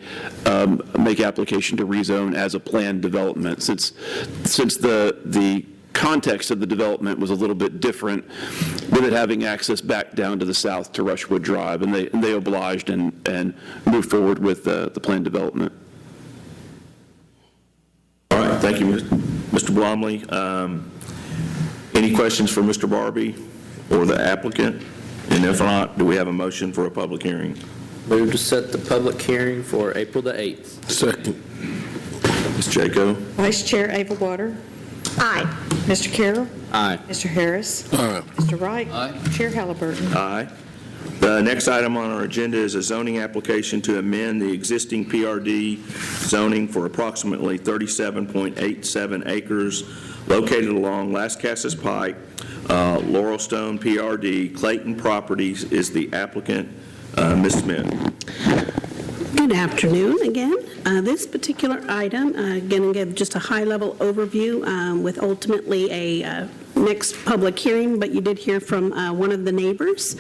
make application to rezone as a planned development. Since the context of the development was a little bit different with it having access back down to the south to Rushwood Drive, and they obliged and moved forward with the planned development. All right, thank you, Mr. Blomley. Any questions for Mr. Barbie or the applicant? And if not, do we have a motion for a public hearing? Move to set the public hearing for April the 8th. Second. Ms. Jaco? Vice Chair Avelwater. Aye. Mr. Carroll. Aye. Mr. Harris. Aye. Mr. Wright. Aye. Chair Halliburton. Aye. The next item on our agenda is a zoning application to amend the existing PRD zoning for approximately 37.87 acres located along Las Casas Pike. Laurelstone PRD. Clayton Properties is the applicant. Ms. Smith. Good afternoon again. This particular item, going to give just a high-level overview with ultimately a next public hearing, but you did hear from one of the neighbors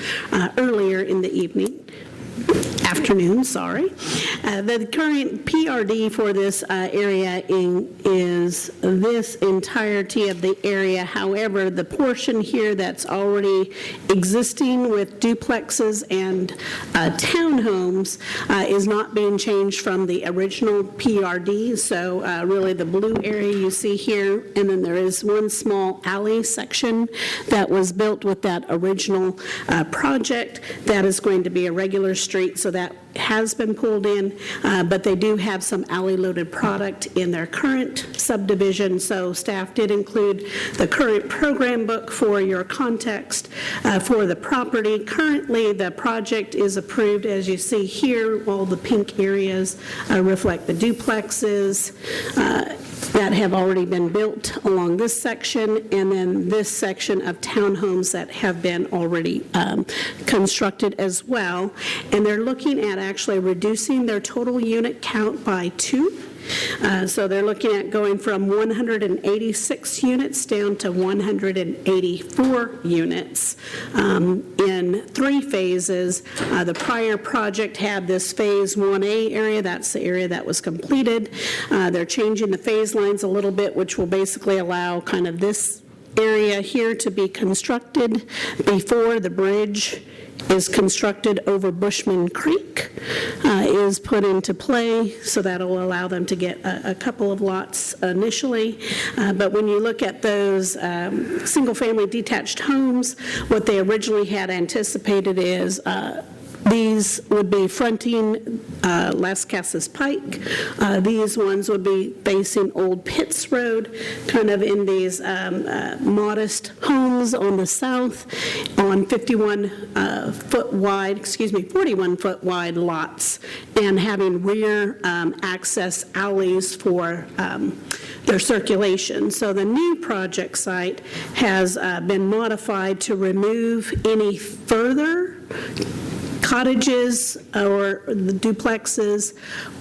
earlier in the afternoon, sorry. The current PRD for this area is this entirety of the area. However, the portion here that's already existing with duplexes and townhomes is not being changed from the original PRD. So really the blue area you see here, and then there is one small alley section that was built with that original project that is going to be a regular street, so that has been pulled in, but they do have some alley-loaded product in their current subdivision, so staff did include the current program book for your context for the property. Currently, the project is approved, as you see here. All the pink areas reflect the duplexes that have already been built along this section, and then this section of townhomes that have been already constructed as well. And they're looking at actually reducing their total unit count by 2. So they're looking at going from 186 units down to 184 units in 3 phases. The prior project had this Phase 1A area. That's the area that was completed. They're changing the phase lines a little bit, which will basically allow kind of this area here to be constructed before the bridge is constructed over Bushman Creek is put into play, so that'll allow them to get a couple of lots initially. But when you look at those single-family detached homes, what they originally had anticipated is these would be fronting Las Casas Pike. These ones would be facing Old Pitts Road, kind of in these modest homes on the south on 41-foot wide lots, and having rear access alleys for their circulation. So the new project site has been modified to remove any further cottages or the duplexes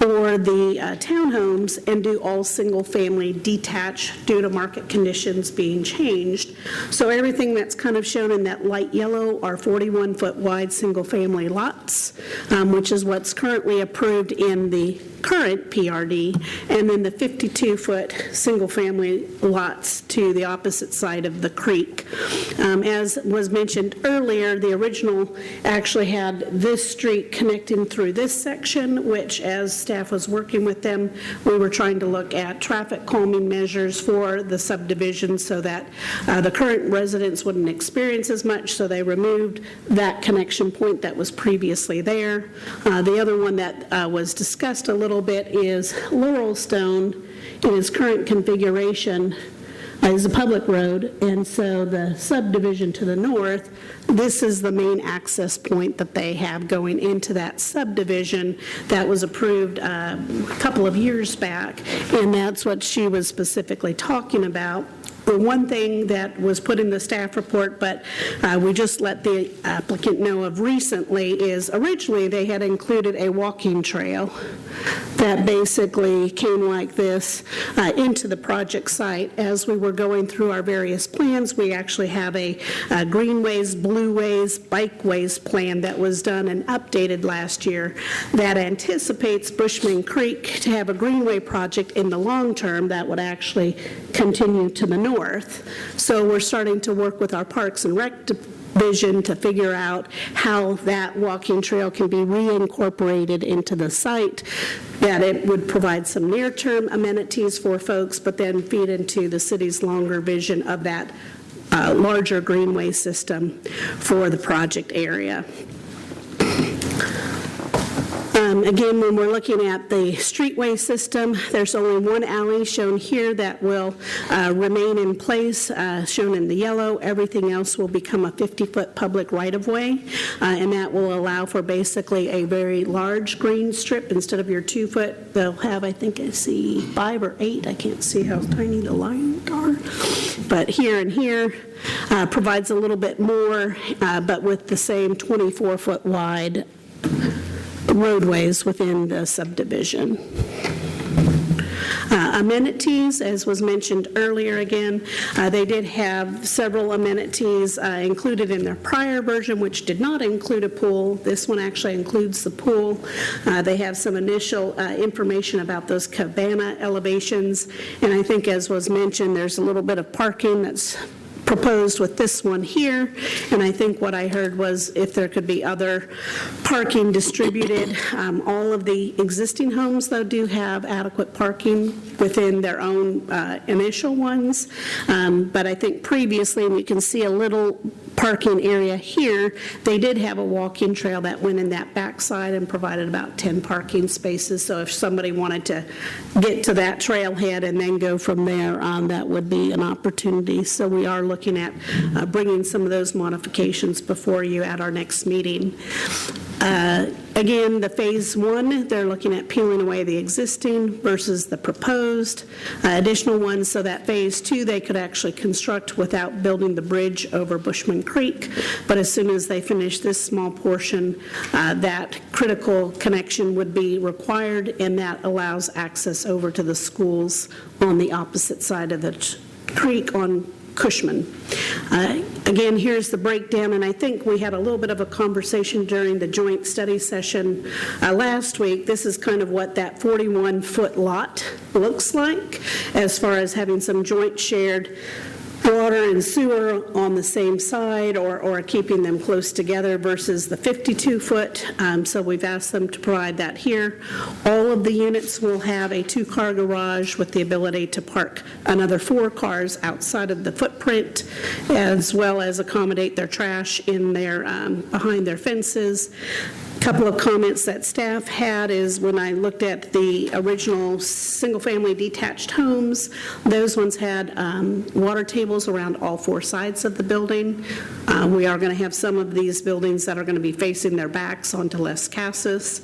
or the townhomes and do all single-family detached due to market conditions being changed. So everything that's kind of shown in that light yellow are 41-foot wide single-family lots, which is what's currently approved in the current PRD, and then the 52-foot single-family lots to the opposite side of the creek. As was mentioned earlier, the original actually had this street connecting through this section, which, as staff was working with them, we were trying to look at traffic calming measures for the subdivision so that the current residents wouldn't experience as much, so they removed that connection point that was previously there. The other one that was discussed a little bit is Laurelstone in its current configuration is a public road, and so the subdivision to the north, this is the main access point that they have going into that subdivision that was approved a couple of years back, and that's what she was specifically talking about. The one thing that was put in the staff report, but we just let the applicant know of recently, is originally they had included a walking trail that basically came like this into the project site. As we were going through our various plans, we actually have a greenways, blueways, bikeways plan that was done and updated last year that anticipates Bushman Creek to have a greenway project in the long term that would actually continue to the north. So we're starting to work with our Parks and Rec division to figure out how that walking trail can be reincorporated into the site, that it would provide some near-term amenities for folks, but then feed into the city's longer vision of that larger greenway system for the project area. Again, when we're looking at the streetway system, there's only one alley shown here that will remain in place, shown in the yellow. Everything else will become a 50-foot public right-of-way, and that will allow for basically a very large green strip. Instead of your 2-foot, they'll have, I think I see 5 or 8. I can't see how tiny the lines are. But here and here provides a little bit more, but with the same 24-foot wide roadways within the subdivision. Amenities, as was mentioned earlier again, they did have several amenities included in their prior version, which did not include a pool. This one actually includes the pool. They have some initial information about those cabana elevations, and I think, as was mentioned, there's a little bit of parking that's proposed with this one here, and I think what I heard was if there could be other parking distributed. All of the existing homes, though, do have adequate parking within their own initial ones, but I think previously, and you can see a little parking area here, they did have a walking trail that went in that backside and provided about 10 parking spaces, so if somebody wanted to get to that trailhead and then go from there on, that would be an opportunity. So we are looking at bringing some of those modifications before you at our next meeting. Again, the phase 1, they're looking at peeling away the existing versus the proposed additional ones, so that phase 2 they could actually construct without building the bridge over Bushman Creek. But as soon as they finish this small portion, that critical connection would be required, and that allows access over to the schools on the opposite side of the creek on Cushman. Again, here's the breakdown, and I think we had a little bit of a conversation during the joint study session last week. This is kind of what that 41-foot lot looks like as far as having some joint shared water and sewer on the same side or keeping them close together versus the 52-foot. So we've asked them to provide that here. All of the units will have a 2-car garage with the ability to park another 4 cars outside of the footprint, as well as accommodate their trash in their behind their fences. Couple of comments that staff had is when I looked at the original single-family detached homes, those ones had water tables around all 4 sides of the building. We are going to have some of these buildings that are going to be facing their backs onto Las Casas,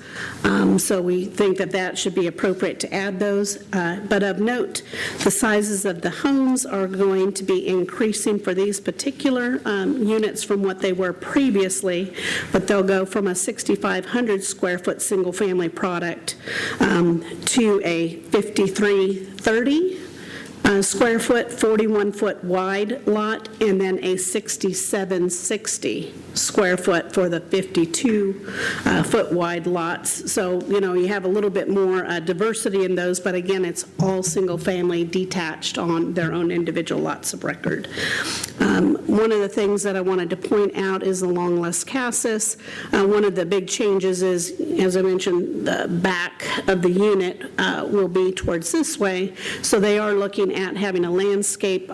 so we think that that should be appropriate to add those. But of note, the sizes of the homes are going to be increasing for these particular units from what they were previously, but they'll go from a 6,500 square foot single family product to a 5,330 square foot, 41-foot wide lot, and then a 6760 square foot for the 52-foot wide lots. So, you have a little bit more diversity in those, but again, it's all single-family detached on their own individual lots of record. One of the things that I wanted to point out is along Las Casas. One of the big changes is, as I mentioned, the back of the unit will be towards this way. So they are looking at having a landscape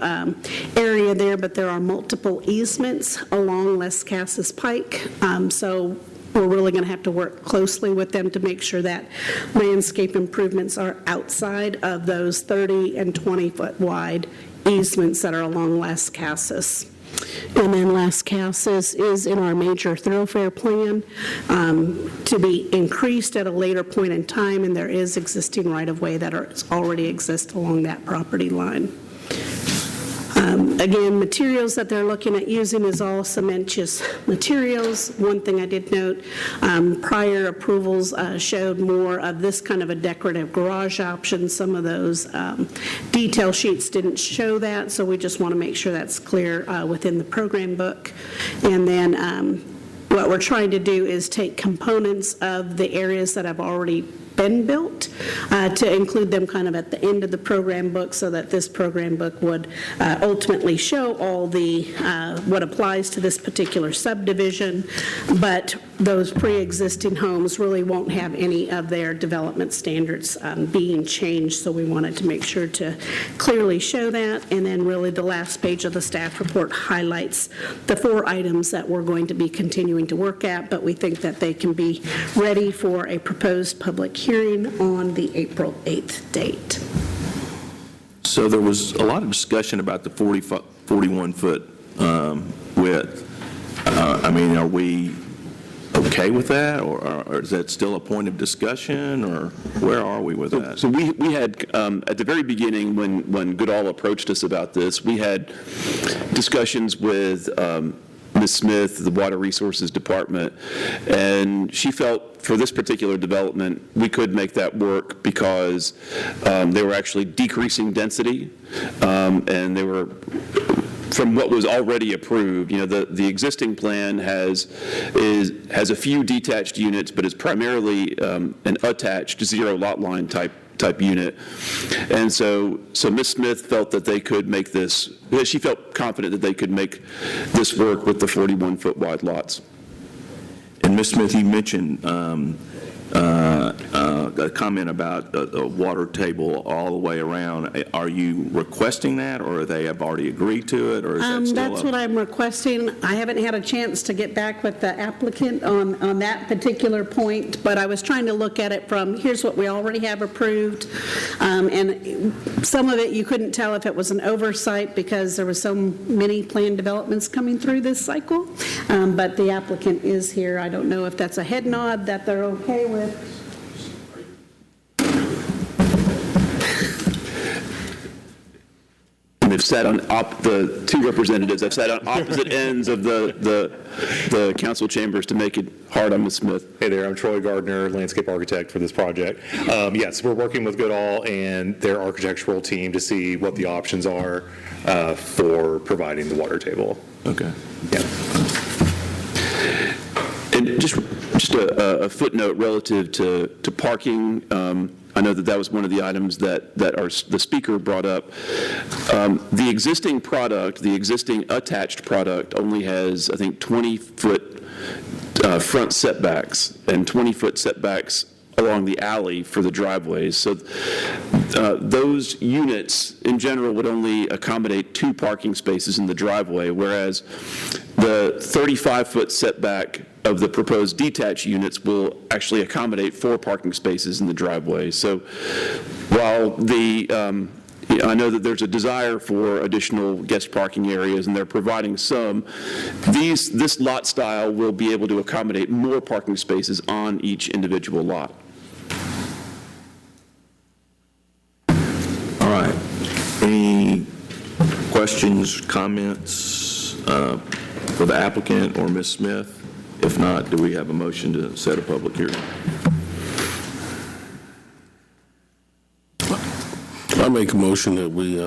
area there, but there are multiple easements along Las Casas Pike. So we're really going to have to work closely with them to make sure that landscape improvements are outside of those 30 and 20-foot wide easements that are along Las Casas. And then Las Casas is in our major thoroughfare plan to be increased at a later point in time, and there is existing right-of-way that already exists along that property line. Again, materials that they're looking at using is all cementitious materials. One thing I did note, prior approvals showed more of this kind of a decorative garage option. Some of those detail sheets didn't show that, so we just want to make sure that's clear within the program book. And then what we're trying to do is take components of the areas that have already been built to include them kind of at the end of the program book, so that this program book would ultimately show all the what applies to this particular subdivision, but those pre-existing homes really won't have any of their development standards being changed, so we wanted to make sure to clearly show that. And then really the last page of the staff report highlights the 4 items that we're going to be continuing to work at, but we think that they can be ready for a proposed public hearing on the April 8th date. So there was a lot of discussion about the 41-foot width. I mean, are we okay with that, or is that still a point of discussion, or where are we with that? So we had, at the very beginning, when Goodall approached us about this, we had discussions with Ms. Smith, the Water Resources Department, and she felt for this particular development we could make that work because they were actually decreasing density, and they were, from what was already approved, the existing plan has a few detached units, but is primarily an attached zero lot line type unit. And so Ms. Smith felt that they could make this, she felt confident that they could make this work with the 41-foot wide lots. And Ms. Smith, you mentioned a comment about the water table all the way around. Are you requesting that, or they have already agreed to it, or is that still That's what I'm requesting. I haven't had a chance to get back with the applicant on that particular point, but I was trying to look at it from, here's what we already have approved, and some of it you couldn't tell if it was an oversight because there were so many planned developments coming through this cycle, but the applicant is here. I don't know if that's a head nod that they're okay with. And they've sat on the 2 representatives have sat on opposite ends of the council chambers to make it hard on Ms. Smith. Hey there, I'm Troy Gardner, landscape architect for this project. Yes, we're working with Goodall and their architectural team to see what the options are for providing the water table. Okay. Yeah. And just a footnote relative to parking. I know that was one of the items that the speaker brought up. The existing product, the existing attached product, only has, I think, 20-foot front setbacks and 20-foot setbacks along the alley for the driveways. So those units, in general, would only accommodate 2 parking spaces in the driveway, whereas the 35-foot setback of the proposed detached units will actually accommodate 4 parking spaces in the driveway. So while I know that there's a desire for additional guest parking areas, and they're providing some, this lot style will be able to accommodate more parking spaces on each individual lot. All right. Any questions, comments for the applicant or Ms. Smith? If not, do we have a motion to set a public hearing? I make a motion that we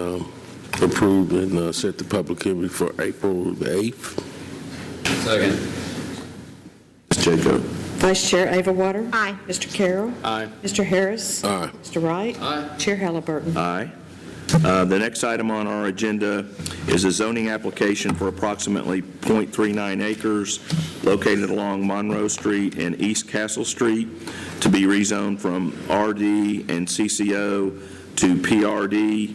approve and set the public hearing for April the 8th. Second. Ms. Jacob? Vice Chair Overwater. Aye. Mr. Carroll. Aye. Mr. Harris. Aye. Mr. Wright. Aye. Chair Halliburton. Aye. The next item on our agenda is a zoning application for approximately .39 acres located along Monroe Street and East Castle Street to be rezoned from RD and CCO to PRD.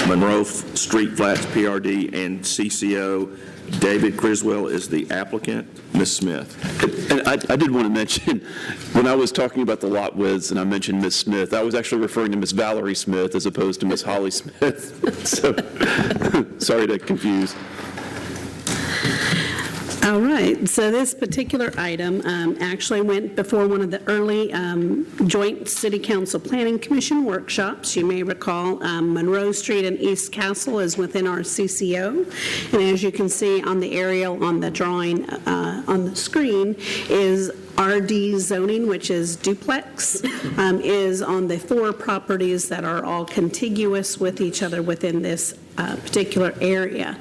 Monroe Street Flats PRD and CCO. David Criswell is the applicant. Ms. Smith. And I did want to mention, when I was talking about the lot widths and I mentioned Ms. Smith, I was actually referring to Ms. Valerie Smith as opposed to Ms. Holly Smith. So, sorry to confuse. All right, so this particular item actually went before one of the early joint City Council Planning Commission workshops. You may recall Monroe Street and East Castle is within our CCO, and as you can see on the aerial on the drawing on the screen is RD zoning, which is duplex, is on the 4 properties that are all contiguous with each other within this particular area.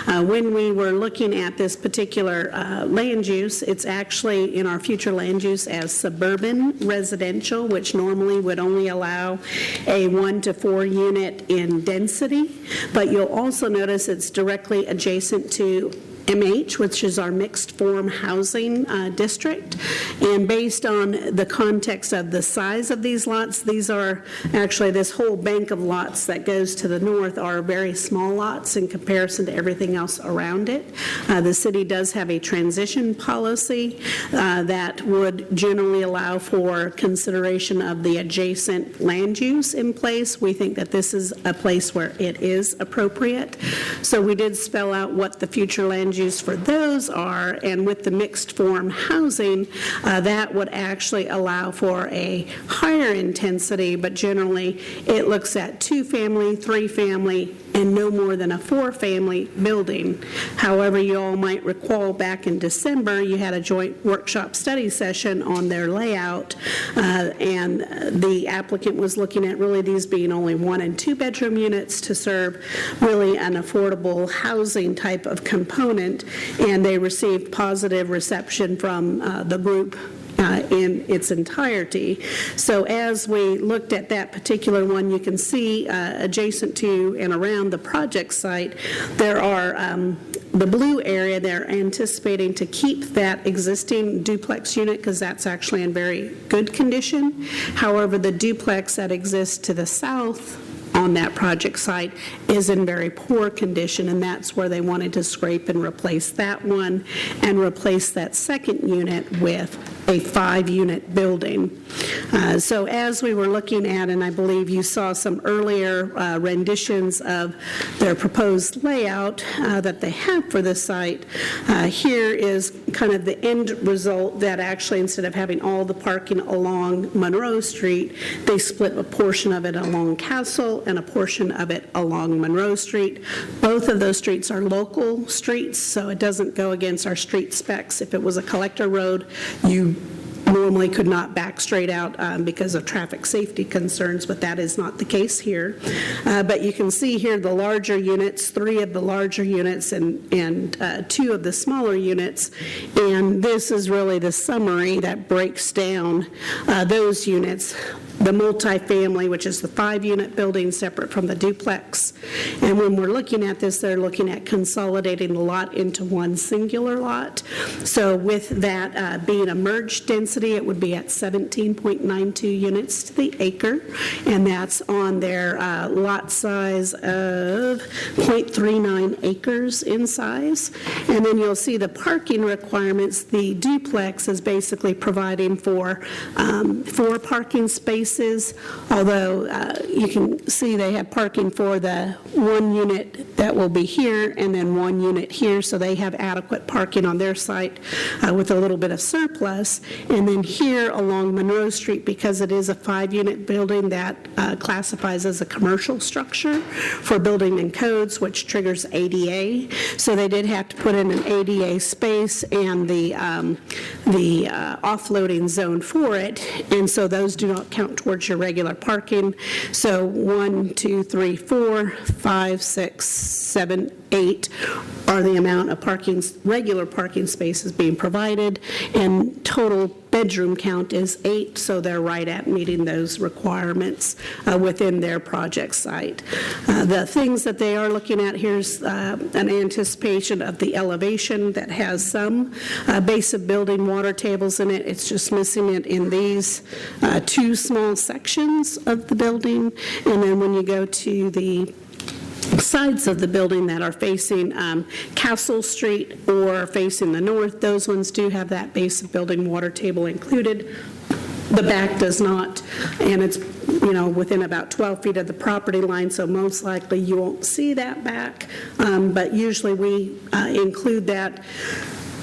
When we were looking at this particular land use, it's actually in our future land use as suburban residential, which normally would only allow a 1 to 4 unit in density, but you'll also notice it's directly adjacent to MH, which is our mixed form housing district. And based on the context of the size of these lots, these are actually, this whole bank of lots that goes to the north are very small lots in comparison to everything else around it. The city does have a transition policy that would generally allow for consideration of the adjacent land use in place. We think that this is a place where it is appropriate. So we did spell out what the future land use for those are, and with the mixed form housing, that would actually allow for a higher intensity, but generally it looks at 2-family, 3-family, and no more than a 4-family building. However, you all might recall back in December, you had a joint workshop study session on their layout, and the applicant was looking at really these being only 1 and 2 bedroom units to serve really an affordable housing type of component, and they received positive reception from the group in its entirety. So as we looked at that particular one, you can see adjacent to and around the project site, there are the blue area. They're anticipating to keep that existing duplex unit because that's actually in very good condition. However, the duplex that exists to the south on that project site is in very poor condition, and that's where they wanted to scrape and replace that one and replace that second unit with a 5-unit building. So as we were looking at, and I believe you saw some earlier renditions of their proposed layout that they have for the site, here is kind of the end result that actually instead of having all the parking along Monroe Street, they split a portion of it along Castle and a portion of it along Monroe Street. Both of those streets are local streets, so it doesn't go against our street specs. If it was a collector road, you normally could not back straight out because of traffic safety concerns, but that is not the case here. But you can see here the larger units, 3 of the larger units and 2 of the smaller units, and this is really the summary that breaks down those units. The multifamily, which is the 5-unit building separate from the duplex. And when we're looking at this, they're looking at consolidating the lot into one singular lot. So with that being a merged density, it would be at 17.92 units to the acre, and that's on their lot size of 0.39 acres in size. And then you'll see the parking requirements. The duplex is basically providing for 4 parking spaces, although you can see they have parking for the 1 unit that will be here and then 1 unit here, so they have adequate parking on their site with a little bit of surplus. And then here along Monroe Street, because it is a 5-unit building that classifies as a commercial structure for building and codes, which triggers ADA, so they did have to put in an ADA space and the offloading zone for it, and so those do not count count towards your regular parking. So 1, 2, 3, 4, 5, 6, 7, 8 are the amount of regular parking spaces being provided, and total bedroom count is 8, so they're right at meeting those requirements within their project site. The things that they are looking at, here's an anticipation of the elevation that has some base of building water tables in it. It's just missing it in these 2 small sections of the building. And then when you go to the sides of the building that are facing Castle Street or facing the north, those ones do have that base of building water table included. The back does not, and it's, within about 12 feet of the property line, so most likely you won't see that back, but usually we include that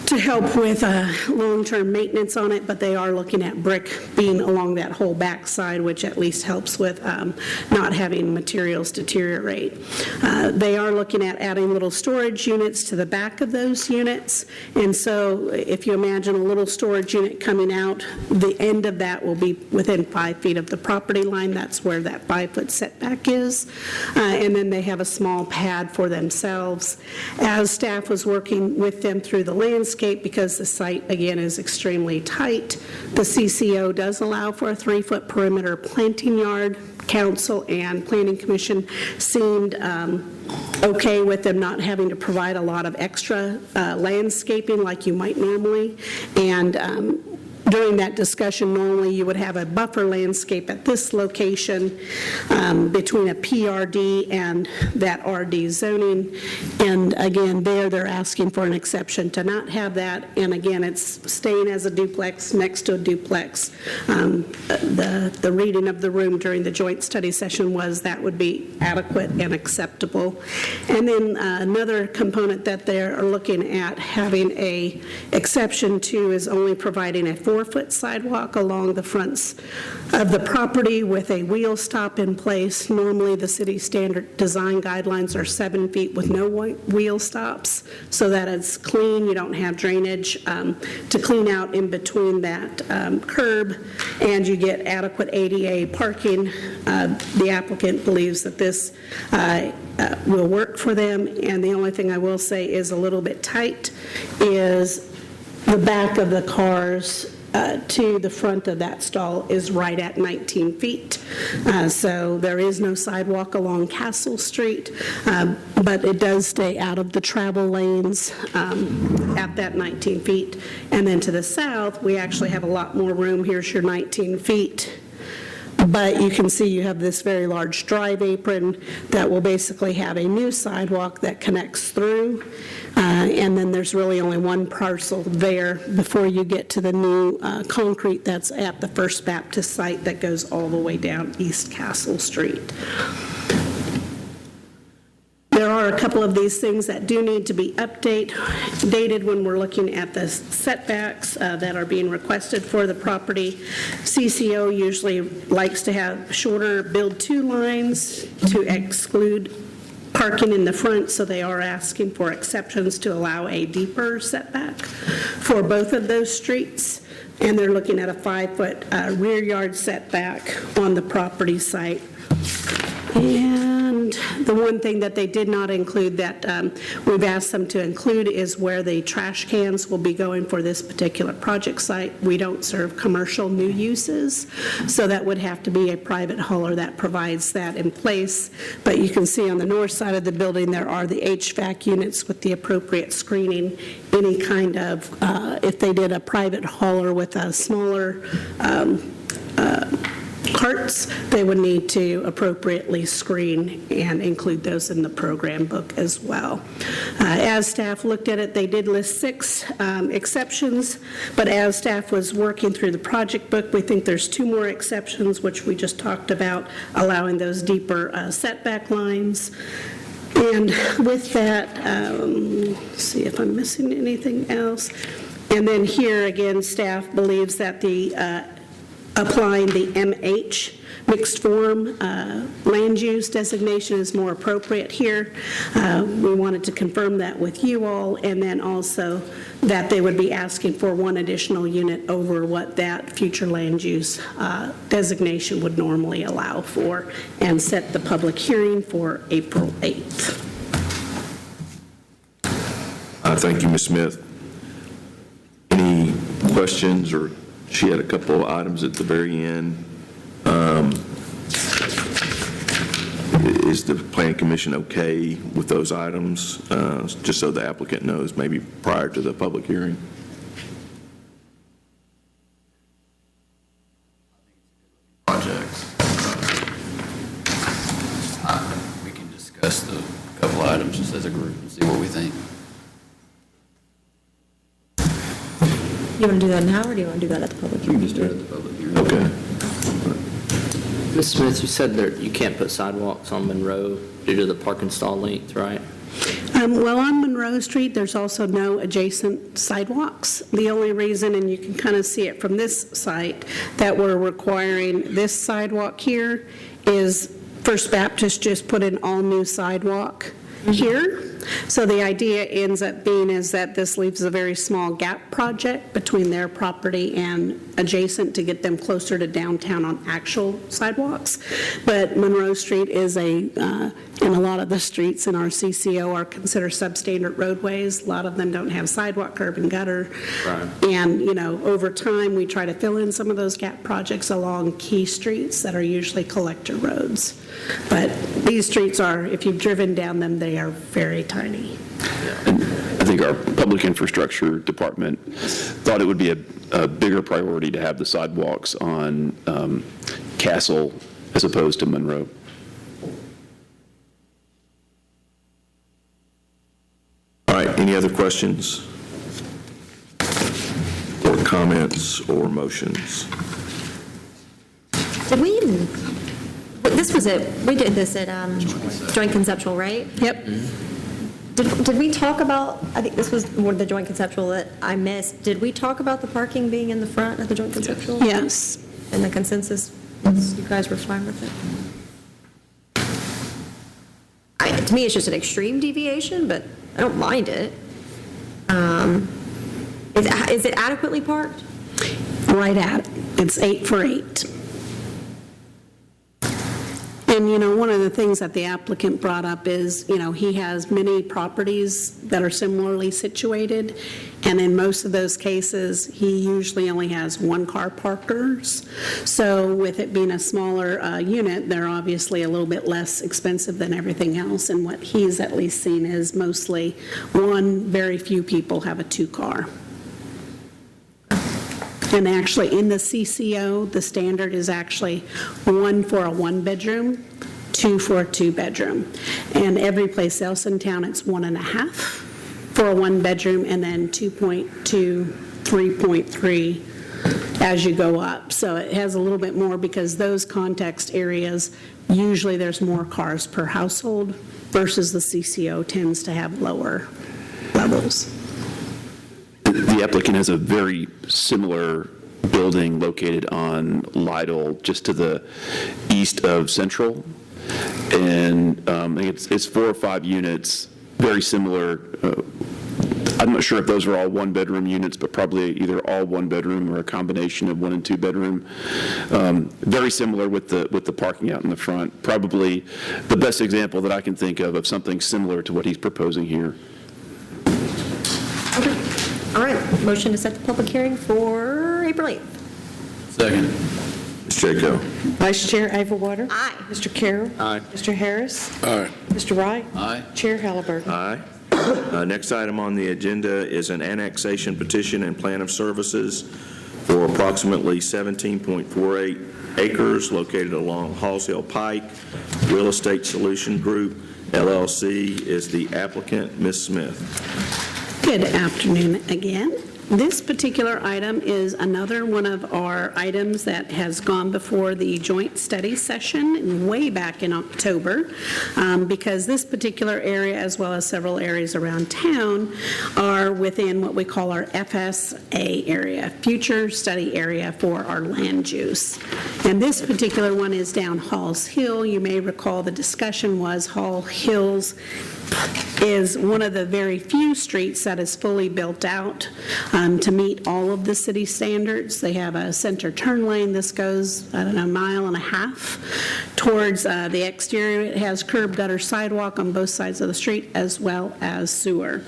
to help with long-term maintenance on it, but they are looking at brick being along that whole backside, which at least helps with not having materials deteriorate. They are looking at adding little storage units to the back of those units, and so if you imagine a little storage unit coming out, the end of that will be within 5 feet of the property line. That's where that 5-foot setback is, and then they have a small pad for themselves. As staff was working with them through the landscape, because the site, again, is extremely tight, the CCO does allow for a 3-foot perimeter planting yard. Council and Planning Commission seemed okay with them not having to provide a lot of extra landscaping like you might normally, and during that discussion, normally you would have a buffer landscape at this location between a PRD and that RD zoning. And again, they're asking for an exception to not have that. And again, it's staying as a duplex next to a duplex. The reading of the room during the joint study session was that would be adequate and acceptable. And then another component that they're looking at having a exception to is only providing a 4-foot sidewalk along the fronts of the property with a wheel stop in place. Normally, the city standard design guidelines are 7 feet with no wheel stops, so that it's clean. You don't have drainage to clean out in between that curb, and you get adequate ADA parking. The applicant believes that this will work for them, and the only thing I will say is a little bit tight is the back of the cars to the front of that stall is right at 19 feet. So there is no sidewalk along Castle Street, but it does stay out of the travel lanes at that 19 feet. And then to the south, we actually have a lot more room. Here's your 19 feet. But you can see you have this very large drive apron that will basically have a new sidewalk that connects through. And then there's really only one parcel there before you get to the new concrete that's at the First Baptist site that goes all the way down East Castle Street. There are a couple of these things that do need to be updated when we're looking at the setbacks that are being requested for the property. CCO usually likes to have shorter build-to lines to exclude parking in the front, so they are asking for exceptions to allow a deeper setback for both of those streets. And they're looking at a 5-foot rear yard setback on the property site. And the one thing that they did not include that we've asked them to include is where the trash cans will be going for this particular project site. We don't serve commercial new uses, so that would have to be a private hauler that provides that in place. But you can see on the north side of the building there are the HVAC units with the appropriate screening. Any kind of, if they did a private hauler with a smaller carts, they would need to appropriately screen and include those in the program book as well. As staff looked at it, they did list 6 exceptions, but as staff was working through the project book, we think there's 2 more exceptions, which we just talked about, allowing those deeper setback lines. And with that, let's see if I'm missing anything else. And then here again, staff believes that the applying the MH mixed form land use designation is more appropriate here. We wanted to confirm that with you all, and then also that they would be asking for one additional unit over what that future land use designation would normally allow for, and set the public hearing for April 8th. Thank you, Ms. Smith. Any questions, or she had a couple of items at the very end. Is the Planning Commission okay with those items, just so the applicant knows, maybe prior to the public hearing? Projects. We can discuss the couple items just as a group and see what we think. You want to do that now, or do you want to do that at the public We hearing? can just do it at the public hearing. Okay. Ms. Smith, you said that you can't put sidewalks on Monroe due to the parking stall length, right? Well, on Monroe Street, there's also no adjacent sidewalks. The only reason, and you can kind of see it from this site, that we're requiring this sidewalk here is First Baptist just put in all-new sidewalk here. So the idea ends up being is that this leaves a very small gap project between their property and adjacent to get them closer to downtown on actual sidewalks. But Monroe Street is and a lot of the streets in our CCO are considered substandard roadways. A lot of them don't have sidewalk, curb, and gutter. Right. And, over time, we try to fill in some of those gap projects along key streets that are usually collector roads. But these streets are, if you've driven down them, they are very tiny. And I think our public infrastructure department thought it would be a bigger priority to have the sidewalks on Castle as opposed to Monroe. All right, any other questions or comments or motions? Did we even, this was it, we did this at Joint Conceptual, right? Yep. Did we talk about, I think this was one of the Joint Conceptual that I missed, did we talk about the parking being in the front of the Joint Conceptual? Yes. And the consensus, you guys were fine with it? To me, it's just an extreme deviation, but I don't mind it. Is it adequately parked? Right at it. It's 8 for 8. And, one of the things that the applicant brought up is, he has many properties that are similarly situated, and in most of those cases, he usually only has one-car parkers. So with it being a smaller unit, they're obviously a little bit less expensive than everything else, and what he's at least seen is mostly very few people have a 2-car. And actually, in the CCO, the standard is actually 1 for a 1-bedroom, 2 for a 2-bedroom. And every place else in town, it's 1.5 for a 1-bedroom, and then 2.2, 3.3 as you go up. So it has a little bit more because those context areas, usually there's more cars per household versus the CCO tends to have lower levels. The applicant has a very similar building located on Lytle, just to the east of Central. And I think it's 4 or 5 units, very similar. I'm not sure if those are all 1-bedroom units, but probably either all 1-bedroom or a combination of 1- and 2-bedroom. Very similar with the parking out in the front. Probably the best example that I can think of something similar to what he's proposing here. Okay. All right, motion to set the public hearing for April 8th. Second. Ms. Jaco? Vice Chair Averwater. Aye. Mr. Carroll. Aye. Mr. Harris. Aye. Mr. Wright. Aye. Chair Halliburton. Aye. Next item on the agenda is an annexation petition and plan of services for approximately 17.48 acres located along Halls Hill Pike. Real Estate Solution Group, LLC, is the applicant. Ms. Smith. Good afternoon again. This particular item is another one of our items that has gone before the joint study session way back in October, because this particular area, as well as several areas around town, are within what we call our FSA area, Future Study Area for our land use. And this particular one is down Halls Hill. You may recall the discussion was Hall Hills is one of the very few streets that is fully built out to meet all of the city standards. They have a center turn lane. This goes, I don't know, a mile and a half towards the exterior. It has curb gutter sidewalk on both sides of the street as well as sewer.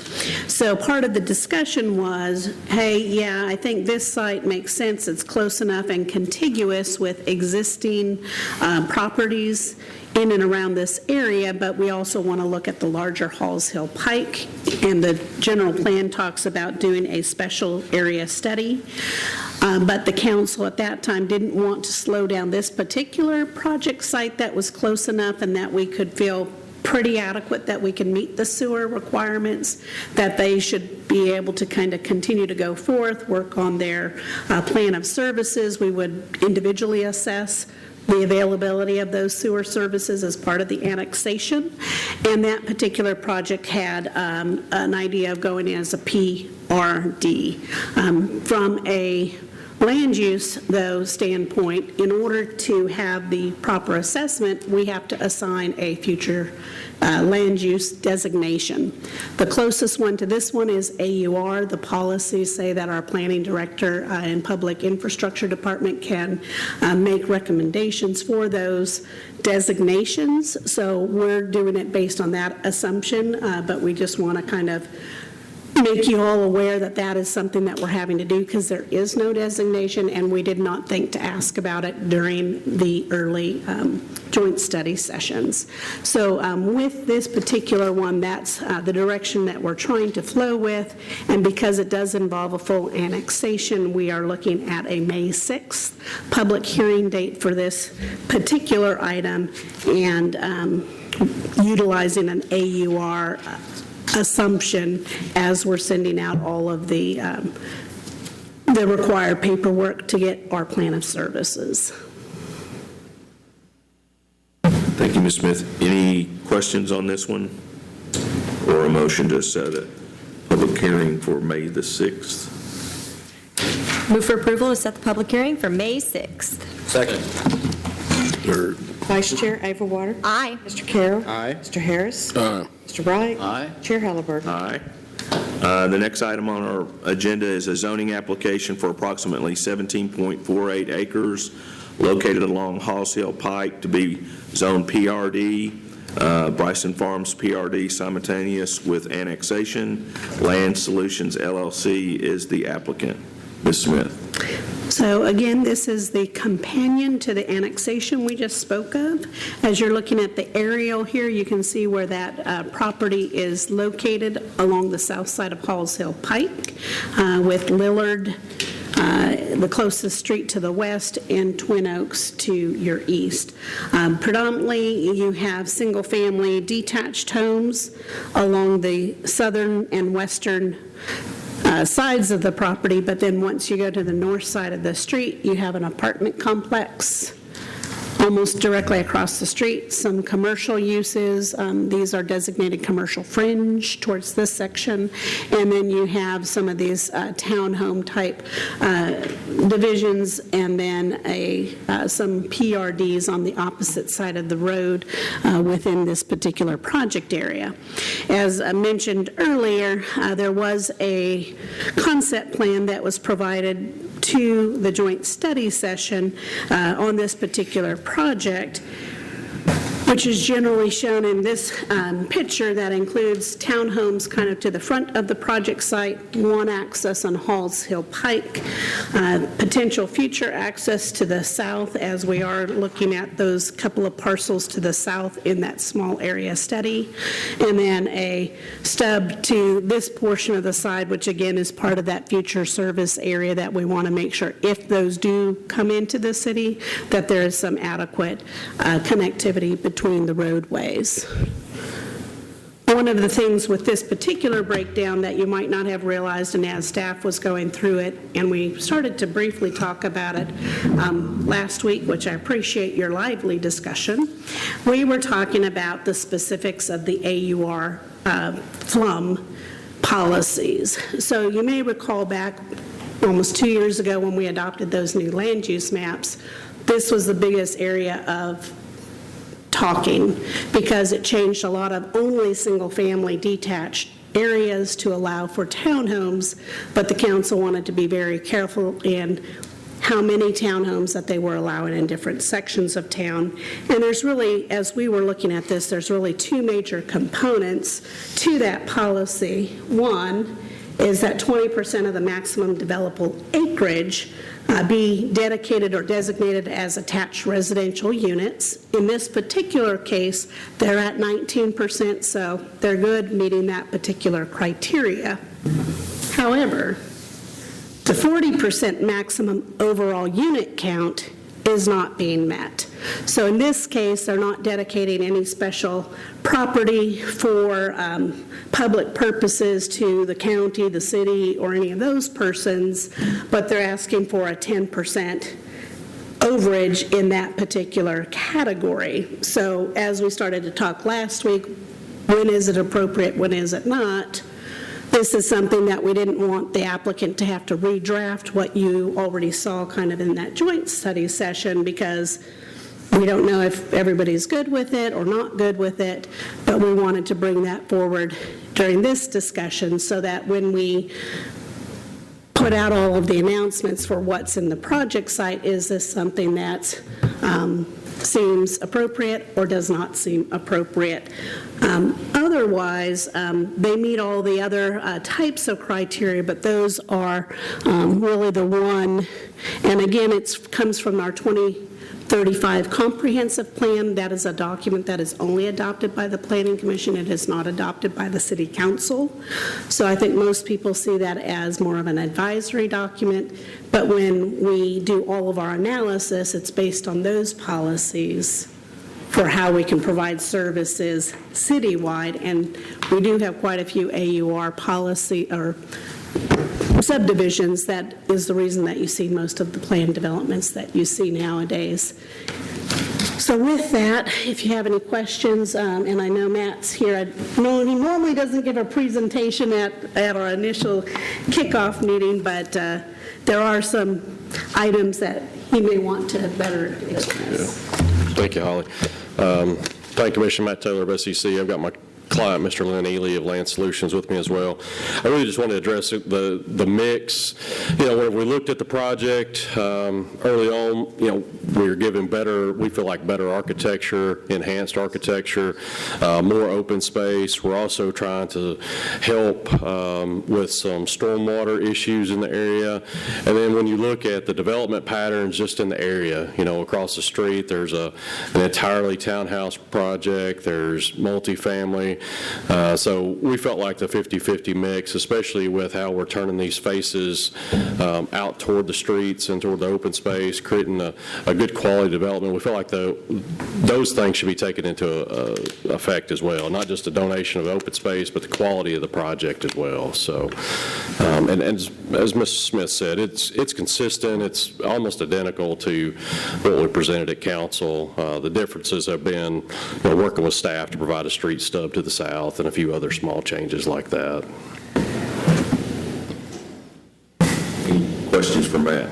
So part of the discussion was, hey, yeah, I think this site makes sense. It's close enough and contiguous with existing properties in and around this area, but we also want to look at the larger Halls Hill Pike, and the general plan talks about doing a special area study. But the council at that time didn't want to slow down this particular project site that was close enough and that we could feel pretty adequate that we can meet the sewer requirements, that they should be able to kind of continue to go forth, work on their plan of services. We would individually assess the availability of those sewer services as part of the annexation. And that particular project had an idea of going in as a PRD. From a land use, though, standpoint, in order to have the proper assessment, we have to assign a future land use designation. The closest one to this one is AUR. The policies say that our planning director and public infrastructure department can make recommendations for those designations. So we're doing it based on that assumption, but we just want to kind of make you all aware that that is something that we're having to do because there is no designation, and we did not think to ask about it during the early joint study sessions. So with this particular one, that's the direction that we're trying to flow with, and because it does involve a full annexation, we are looking at a May 6th public hearing date for this particular item, and utilizing an AUR assumption as we're sending out all of the required paperwork to get our plan of services. Thank you, Ms. Smith. Any questions on this one? Or a motion to set a public hearing for May the 6th? Move for approval to set the public hearing for May 6th. Second. Third. Vice Chair Overwater. Aye. Mr. Carroll. Aye. Mr. Harris. Aye. Mr. Wright. Aye. Chair Halliburton. Aye. The next item on our agenda is a zoning application for approximately 17.48 acres located along Halls Hill Pike to be zone PRD, Bryson Farms PRD, simultaneous with annexation. Land Solutions LLC is the applicant. Ms. Smith. So again, this is the companion to the annexation we just spoke of. As you're looking at the aerial here, you can see where that property is located along the south side of Halls Hill Pike, with Lillard, the closest street to the west, and Twin Oaks to your east. Predominantly, you have single-family detached homes along the southern and western sides of the property, but then once you go to the north side of the street, you have an apartment complex almost directly across the street, some commercial uses. These are designated commercial fringe towards this section, and then you have some of these townhome type divisions, and then some PRDs on the opposite side of the road within this particular project area. As I mentioned earlier, there was a concept plan that was provided to the joint study session on this particular project, which is generally shown in this picture that includes townhomes kind of to the front of the project site, one access on Halls Hill Pike, potential future access to the south as we are looking at those couple of parcels to the south in that small area study, and then a stub to this portion of the side, which again is part of that future service area that we want to make sure if those do come into the city that there is some adequate connectivity between the roadways. One of the things with this particular breakdown that you might not have realized, and as staff was going through it, and we started to briefly talk about it last week, which I appreciate your lively discussion, we were talking about the specifics of the AUR FLUM policies. So you may recall back almost 2 years ago when we adopted those new land use maps, this was the biggest area of talking because it changed a lot of only single-family detached areas to allow for townhomes, but the council wanted to be very careful in how many townhomes that they were allowing in different sections of town. And there's really, as we were looking at this, there's really two major components to that policy. One is that 20% of the maximum developable acreage be dedicated or designated as attached residential units. In this particular case, they're at 19%, so they're good meeting that particular criteria. However, the 40% maximum overall unit count is not being met. So in this case, they're not dedicating any special property for public purposes to the county, the city, or any of those persons, but they're asking for a 10% overage in that particular category. So as we started to talk last week, when is it appropriate, when is it not? This is something that we didn't want the applicant to have to redraft what you already saw kind of in that joint study session, because we don't know if everybody's good with it or not good with it, but we wanted to bring that forward during this discussion so that when we put out all of the announcements for what's in the project site, is this something that seems appropriate or does not seem appropriate. Otherwise, they meet all the other types of criteria, but those are really the one, and again, it comes from our 2035 comprehensive plan. That is a document that is only adopted by the Planning Commission. It is not adopted by the City Council. So I think most people see that as more of an advisory document, but when we do all of our analysis, it's based on those policies for how we can provide services citywide, and we do have quite a few AUR policy or subdivisions. That is the reason that you see most of the planned developments that you see nowadays. So with that, if you have any questions, and I know Matt's here, he normally doesn't give a presentation at our initial kickoff meeting, but there are some items that he may want to better express. Thank you, Holly. Planning Commission, Matt Taylor of SEC. I've got my client, Mr. Lynn Ely of Land Solutions, with me as well. I really just want to address the mix. You know, when we looked at the project early on, you know, we were given we feel like better architecture, enhanced architecture, more open space. We're also trying to help with some stormwater issues in the area. And then when you look at the development patterns just in the area, you know, across the street, there's an entirely townhouse project, there's multifamily. So we felt like the 50-50 mix, especially with how we're turning these faces out toward the streets and toward the open space, creating a good quality development. We feel like those things should be taken into effect as well, not just a donation of open space, but the quality of the project as well. So, and as Mr. Smith said, it's consistent. It's almost identical to what we presented at council. The differences have been, you know, working with staff to provide a street stub to the south and a few other small changes like that. Any questions for Matt?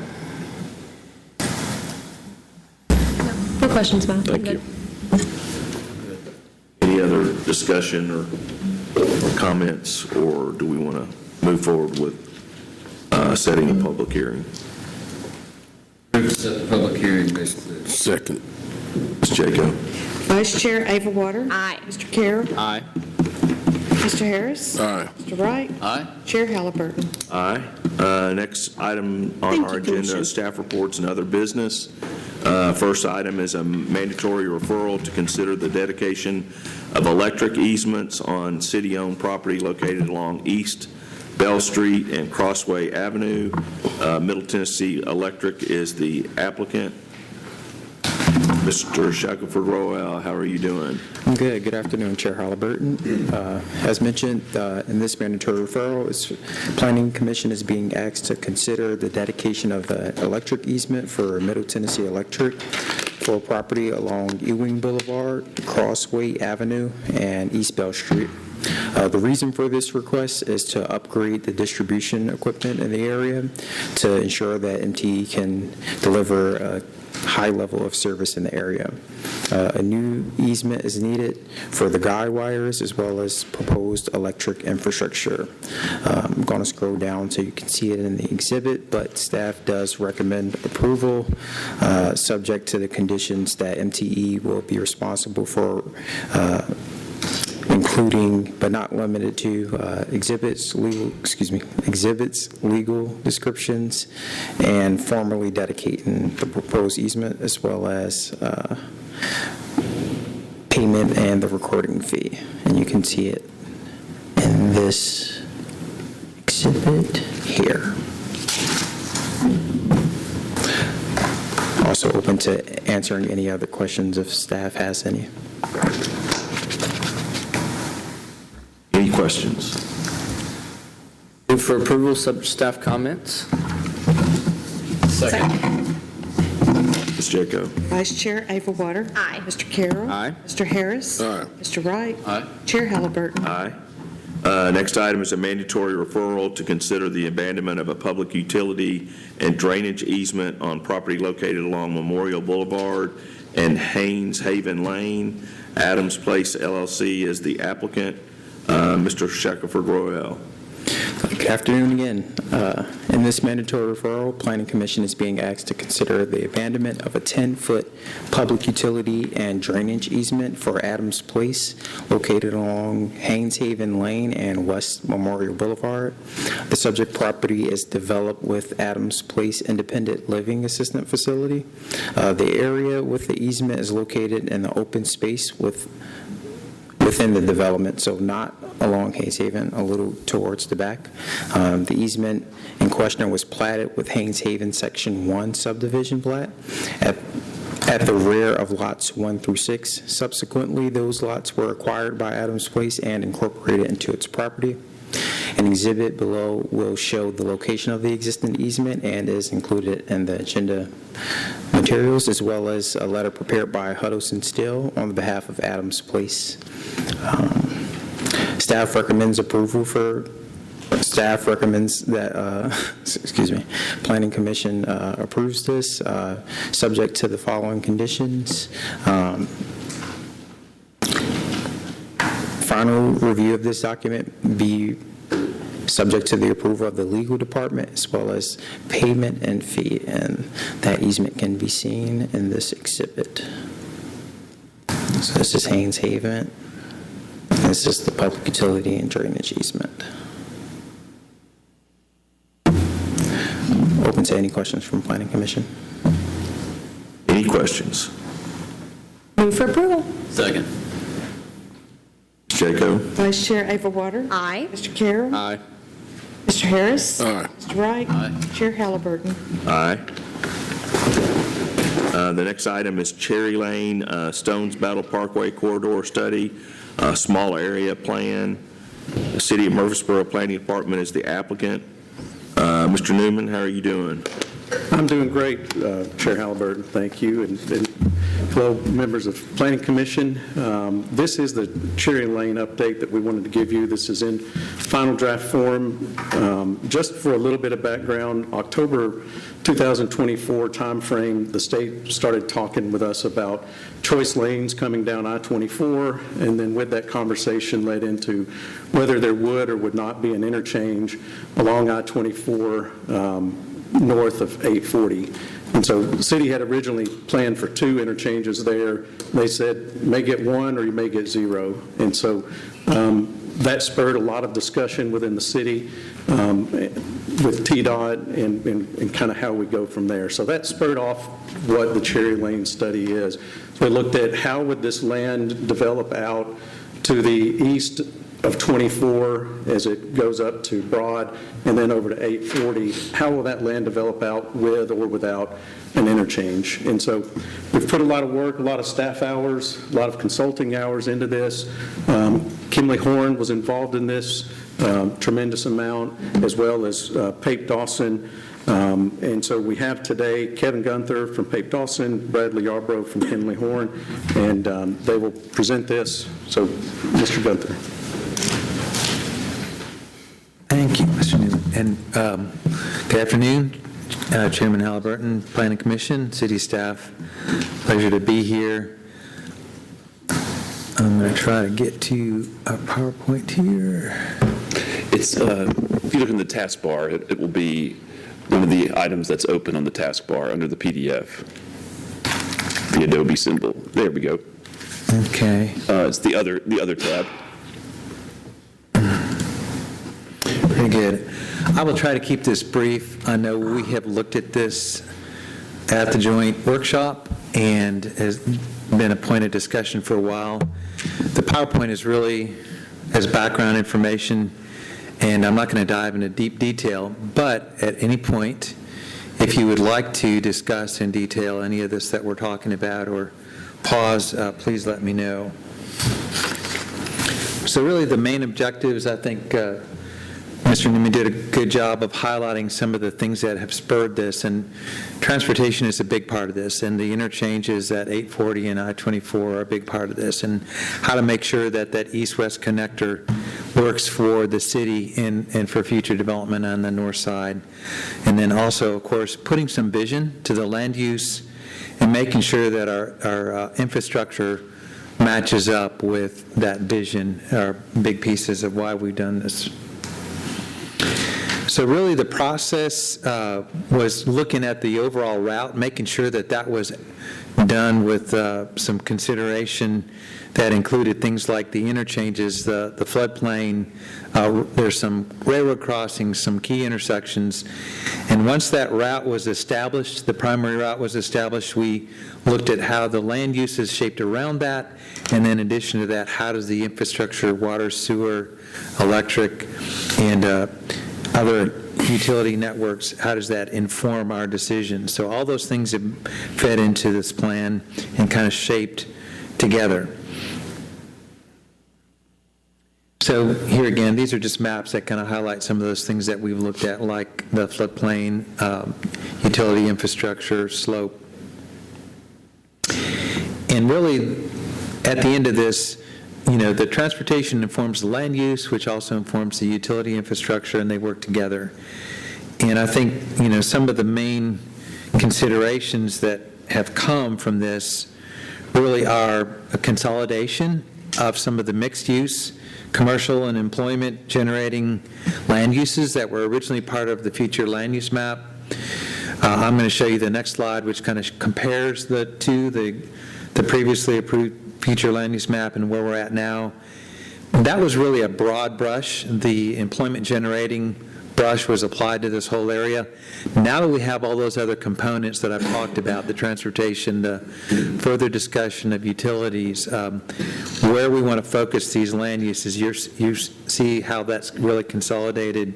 No questions, Matt. Thank you. Any other discussion or comments, or do we want to move forward with setting a public hearing? Move to set the public hearing based on this. Second. Ms. Jacob? Vice Chair Ava Water. Aye. Mr. Carroll. Aye. Mr. Harris. Aye. Mr. Wright. Aye. Chair Halliburton. Aye. Next item on Thank our you, agenda Commissioner. is staff reports and other business. First item is a mandatory referral to consider the dedication of electric easements on city-owned property located along East Bell Street and Crossway Avenue. Middle Tennessee Electric is the applicant. Mr. Shackelford Royal, how are you doing? I'm good. Good afternoon, Chair Halliburton. As mentioned, in this mandatory referral, Planning Commission is being asked to consider the dedication of the electric easement for Middle Tennessee Electric for property along Ewing Boulevard, Crossway Avenue, and East Bell Street. The reason for this request is to upgrade the distribution equipment in the area to ensure that MTE can deliver a high level of service in the area. A new easement is needed for the guy wires as well as proposed electric infrastructure. I'm going to scroll down so you can see it in the exhibit, but staff does recommend approval subject to the conditions that MTE will be responsible for including but not limited to exhibits, legal descriptions, and formally dedicating the proposed easement, as well as payment and the recording fee. And you can see it in this exhibit here. Also open to answering any other questions if staff has any. Any questions? Move for approval, subject to staff comments. Second. Ms. Jaco? Vice Chair Averwater. Aye. Mr. Carroll. Aye. Mr. Harris. Aye. Mr. Wright. Aye. Chair Halliburton. Aye. Next item is a mandatory referral to consider the abandonment of a public utility and drainage easement on property located along Memorial Boulevard and Haynes Haven Lane. Adams Place LLC is the applicant. Mr. Shackelford Royal. Good afternoon again. In this mandatory referral, Planning Commission is being asked to consider the abandonment of a 10-foot public utility and drainage easement for Adams Place, located along Haynes Haven Lane and West Memorial Boulevard. The subject property is developed with Adams Place Independent Living Assistant Facility. The area with the easement is located in the open space within the development, so not along Haynes Haven, a little towards the back. The easement in question was platted with Haynes Haven Section 1 subdivision plat at the rear of lots 1 through 6. Subsequently, those lots were acquired by Adams Place and incorporated into its property. An exhibit below will show the location of the existing easement and is included in the agenda materials, as well as a letter prepared by Huddleston Still on behalf of Adams Place. Staff recommends that Planning Commission approves this, subject to the following conditions. Final review of this document be subject to the approval of the legal department, as well as payment and fee, and that easement can be seen in this exhibit. So this is Haynes Haven. This is the public utility and drainage easement. Open to any questions from Planning Commission. Any questions? Move for approval. Second. Ms. Jaco? Vice Chair Averwater. Aye. Mr. Carroll. Aye. Mr. Harris. Aye. Mr. Wright. Aye. Chair Halliburton. Aye. The next item is Cherry Lane, Stones Battle Parkway Corridor Study, small area plan. The City of Murfreesboro Planning Department is the applicant. Mr. Newman, how are you doing? I'm doing great, Chair Halliburton, thank you, and hello, members of Planning Commission. This is the Cherry Lane update that we wanted to give you. This is in final draft form. Just for a little bit of background, October 2024 timeframe, the state started talking with us about choice lanes coming down I-24, and then with that conversation led into whether there would or would not be an interchange along I-24 north of 840. And so the city had originally planned for 2 interchanges there. They said, you may get 1 or you may get 0. And so that spurred a lot of discussion within the city with TDOT and kind of how we go from there. So that spurred off what the Cherry Lane study is. So we looked at how would this land develop out to the east of 24 as it goes up to Broad and then over to 840, how will that land develop out with or without an interchange? And so we've put a lot of work, a lot of staff hours, a lot of consulting hours into this. Kimley Horn was involved in this tremendous amount, as well as Pape Dawson. And so we have today Kevin Gunther from Pape Dawson, Bradley Yarbrough from Kimley Horn, and they will present this. So, Mr. Gunther. Thank you, Mr. Newman. And good afternoon, Chairman Halliburton, Planning Commission, city staff. Pleasure to be here. I'm going to try to get to a PowerPoint here. It's, if you look in the taskbar, it will be one of the items that's open on the taskbar under the PDF. The Adobe symbol. There we go. Okay. It's the other tab. Very good. I will try to keep this brief. I know we have looked at this at the joint workshop and has been a point of discussion for a while. The PowerPoint is really as background information, and I'm not going to dive into deep detail, but at any point, if you would like to discuss in detail any of this that we're talking about or pause, please let me know. So really the main objectives, I think Mr. Newman did a good job of highlighting some of the things that have spurred this, and transportation is a big part of this, and the interchanges at 840 and I-24 are a big part of this, and how to make sure that that east-west connector works for the city and for future development on the north side. And then also, of course, putting some vision to the land use and making sure that our infrastructure matches up with that vision are big pieces of why we've done this. So really the process was looking at the overall route, making sure that that was done with some consideration that included things like the interchanges, the floodplain, there's some railroad crossings, some key intersections. And once that route was established, the primary route was established, we looked at how the land use is shaped around that, and then in addition to that, how does the infrastructure, water, sewer, electric, and other utility networks, how does that inform our decisions? So all those things have fed into this plan and kind of shaped together. So here again, these are just maps that kind of highlight some of those things that we've looked at, like the floodplain, utility infrastructure, slope. And really, at the end of this, you know, the transportation informs the land use, which also informs the utility infrastructure, and they work together. And I think, you know, some of the main considerations that have come from this really are a consolidation of some of the mixed use, commercial and employment generating land uses that were originally part of the future land use map. I'm going to show you the next slide, which kind of compares the two, the previously approved future land use map and where we're at now. That was really a broad brush. The employment generating brush was applied to this whole area. Now that we have all those other components that I've talked about, the transportation, the further discussion of utilities, where we want to focus these land uses, you see how that's really consolidated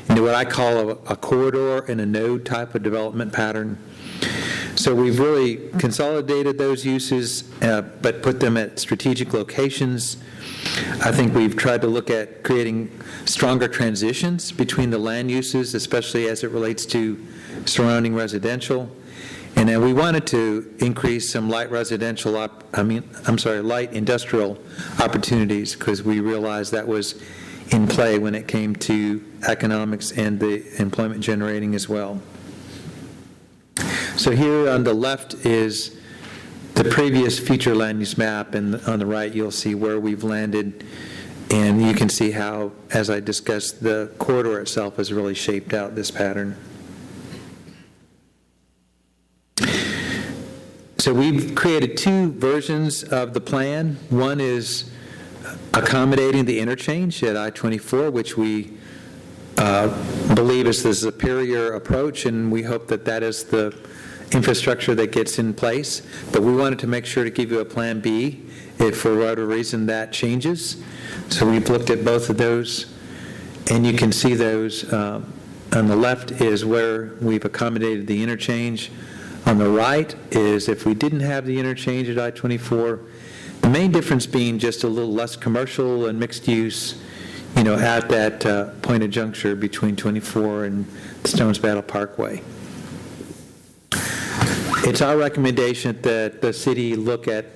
into what I call a corridor and a node type of development pattern. So we've really consolidated those uses, but put them at strategic locations. I think we've tried to look at creating stronger transitions between the land uses, especially as it relates to surrounding residential. And then we wanted to increase some light light industrial opportunities, because we realized that was in play when it came to economics and the employment generating as well. So here on the left is the previous future land use map, and on the right you'll see where we've landed, and you can see how, as I discussed, the corridor itself has really shaped out this pattern. So we've created two versions of the plan. One is accommodating the interchange at I-24, which we believe is the superior approach, and we hope that that is the infrastructure that gets in place, but we wanted to make sure to give you a Plan B if for whatever reason that changes. So we've looked at both of those, and you can see those. On the left is where we've accommodated the interchange. On the right is if we didn't have the interchange at I-24, the main difference being just a little less commercial and mixed use, at that point of juncture between 24 and the Stones Battle Parkway. It's our recommendation that the city look at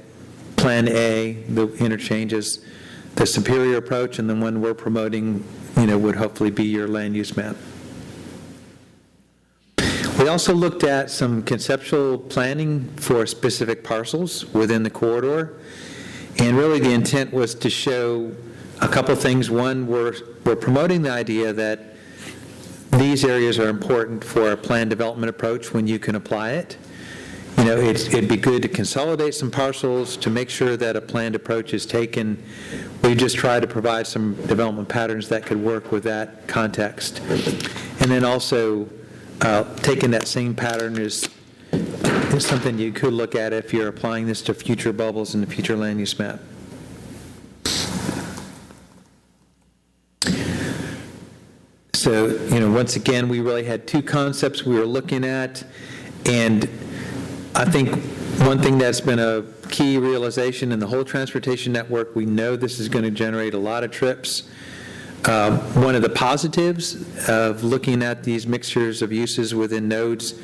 Plan A, the interchanges, the superior approach, and the one we're promoting, would hopefully be your land use map. We also looked at some conceptual planning for specific parcels within the corridor, and really the intent was to show a couple things. One, we're promoting the idea that these areas are important for a planned development approach when you can apply it. It'd be good to consolidate some parcels to make sure that a planned approach is taken. We just try to provide some development patterns that could work with that context. And then also, taking that same pattern is something you could look at if you're applying this to future bubbles in the future land use map. So, once again, we really had two concepts we were looking at, and I think one thing that's been a key realization in the whole transportation network, we know this is going to generate a lot of trips. One of the positives of looking at these mixtures of uses within nodes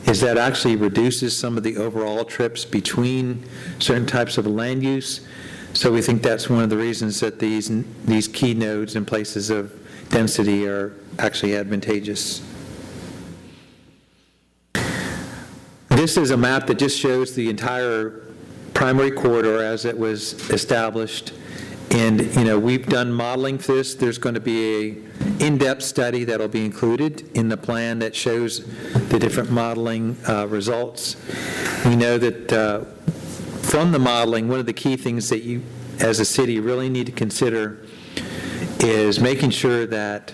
is that actually reduces some of the overall trips between certain types of land use. So we think that's one of the reasons that these key nodes and places of density are actually advantageous. This is a map that just shows the entire primary corridor as it was established. And, we've done modeling for this. There's going to be an in-depth study that will be included in the plan that shows the different modeling results. We know that from the modeling, one of the key things that you, as a city, really need to consider is making sure that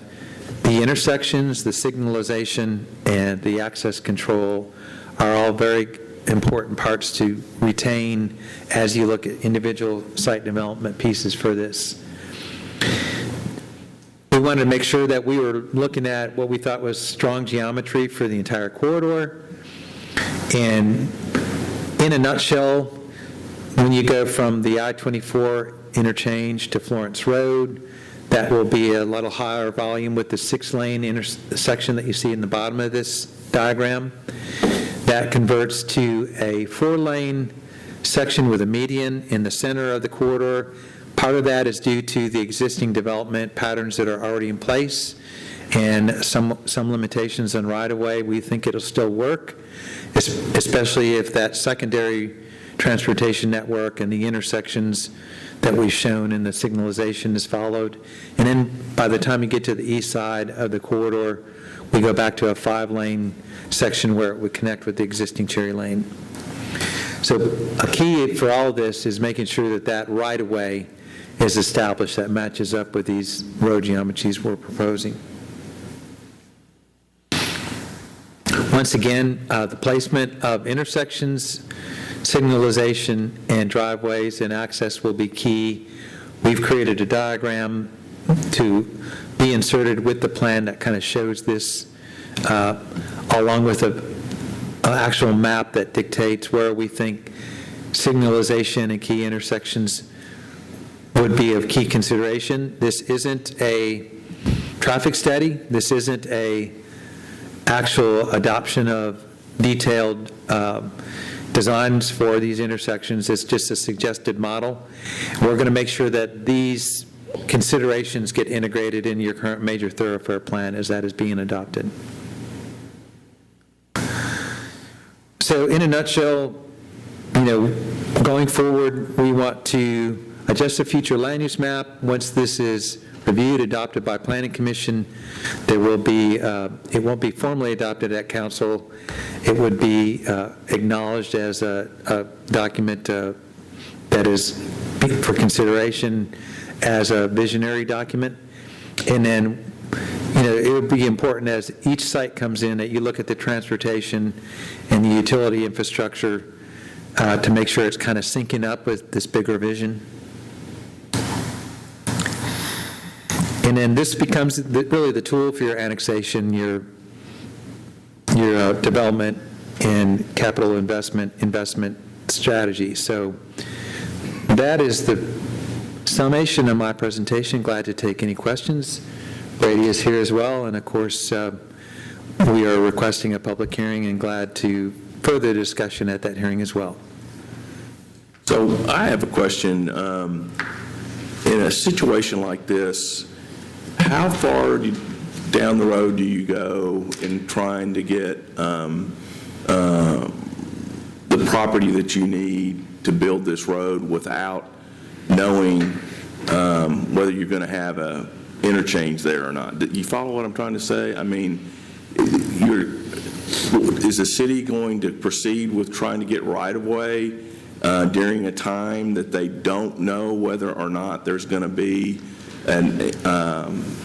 the intersections, the signalization, and the access control are all very important parts to retain as you look at individual site development pieces for this. We wanted to make sure that we were looking at what we thought was strong geometry for the entire corridor. And in a nutshell, when you go from the I-24 interchange to Florence Road, that will be a little higher volume with the 6-lane intersection that you see in the bottom of this diagram. That converts to a 4-lane section with a median in the center of the corridor. Part of that is due to the existing development patterns that are already in place and some limitations on right-of-way. We think it'll still work, especially if that secondary transportation network and the intersections that we've shown in the signalization is followed. And then by the time you get to the east side of the corridor, we go back to a 5-lane section where it would connect with the existing Cherry Lane. So a key for all of this is making sure that that right-of-way is established that matches up with these road geometries we're proposing. Once again, the placement of intersections, signalization, and driveways and access will be key. We've created a diagram to be inserted with the plan that kind of shows this, along with an actual map that dictates where we think signalization and key intersections would be of key consideration. This isn't a traffic study. This isn't a actual adoption of detailed designs for these intersections. It's just a suggested model. We're going to make sure that these considerations get integrated in your current major thoroughfare plan as that is being adopted. So in a nutshell, going forward, we want to adjust the future land use map. Once this is reviewed, adopted by Planning Commission, there will be, it won't be formally adopted at council. It would be acknowledged as a document that is for consideration as a visionary document. And then it would be important as each site comes in that you look at the transportation and the utility infrastructure to make sure it's kind of syncing up with this bigger vision. And then this becomes really the tool for your annexation, your development and capital investment strategy. So that is the summation of my presentation. Glad to take any questions. Brady is here as well, and of course, we are requesting a public hearing and glad to further discussion at that hearing as well. So I have a question. In a situation like this, how far down the road do you go in trying to get the property that you need to build this road without knowing whether you're going to have a interchange there or not? Do you follow what I'm trying to say? I mean, is the city going to proceed with trying to get right-of-way during a time that they don't know whether or not there's going to be an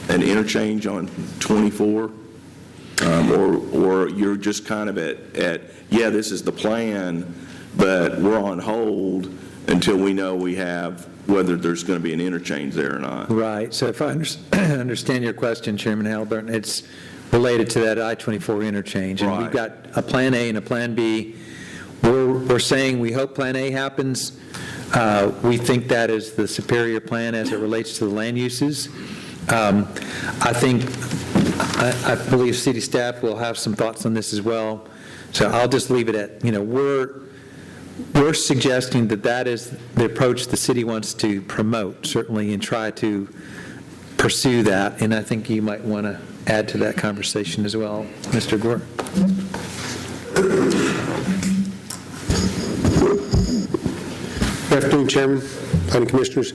interchange on 24? Or you're just kind of at, yeah, this is the plan, but we're on hold until we know we have whether there's going to be an interchange there or not. Right. So if I understand your question, Chairman Halliburton, it's related to that I-24 interchange. And we've got a Plan A and a Plan B. We're saying we hope Plan A happens. We think that is the superior plan as it relates to the land uses. I believe city staff will have some thoughts on this as well. So I'll just leave it at, we're suggesting that is the approach the city wants to promote, certainly, and try to pursue that. And I think you might want to add to that conversation as well, Mr. Gore. Good afternoon, Chairman, Planning Commissioners.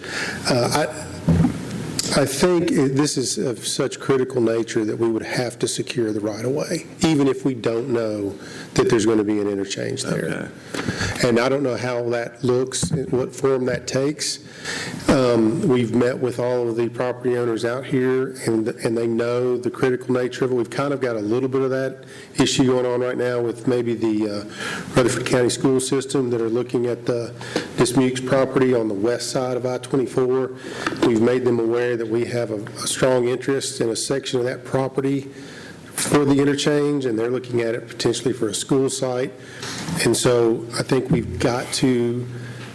I think this is of such critical nature that we would have to secure the right-of-way, even if we don't know that there's going to be an interchange there. Okay. And I don't know how that looks, what form that takes. We've met with all of the property owners out here, and they know the critical nature of it. We've kind of got a little bit of that issue going on right now with maybe the Rutherford County School System that are looking at the Dismukes property on the west side of I-24. We've made them aware that we have a strong interest in a section of that property for the interchange, and they're looking at it potentially for a school site. And so I think we've got to,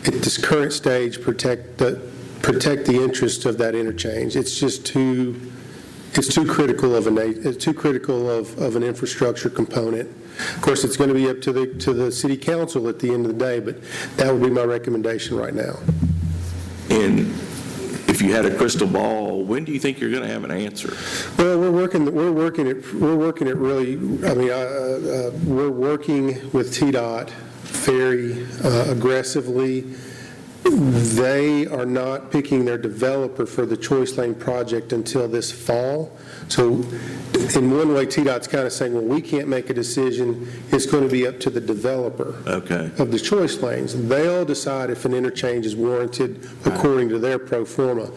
at this current stage, protect the interest of that interchange. It's just too critical of an infrastructure component. Of course, it's going to be up to the city council at the end of the day, but that would be my recommendation right now. And if you had a crystal ball, when do you think you're going to have an answer? Well, we're working it really. I mean, we're working with TDOT very aggressively. They are not picking their developer for the Choice Lane project until this fall. So in one way, TDOT's kind of saying, well, we can't make a decision. It's going to be up to the developer of the Choice Lanes. They'll decide if an interchange is warranted according to their pro forma.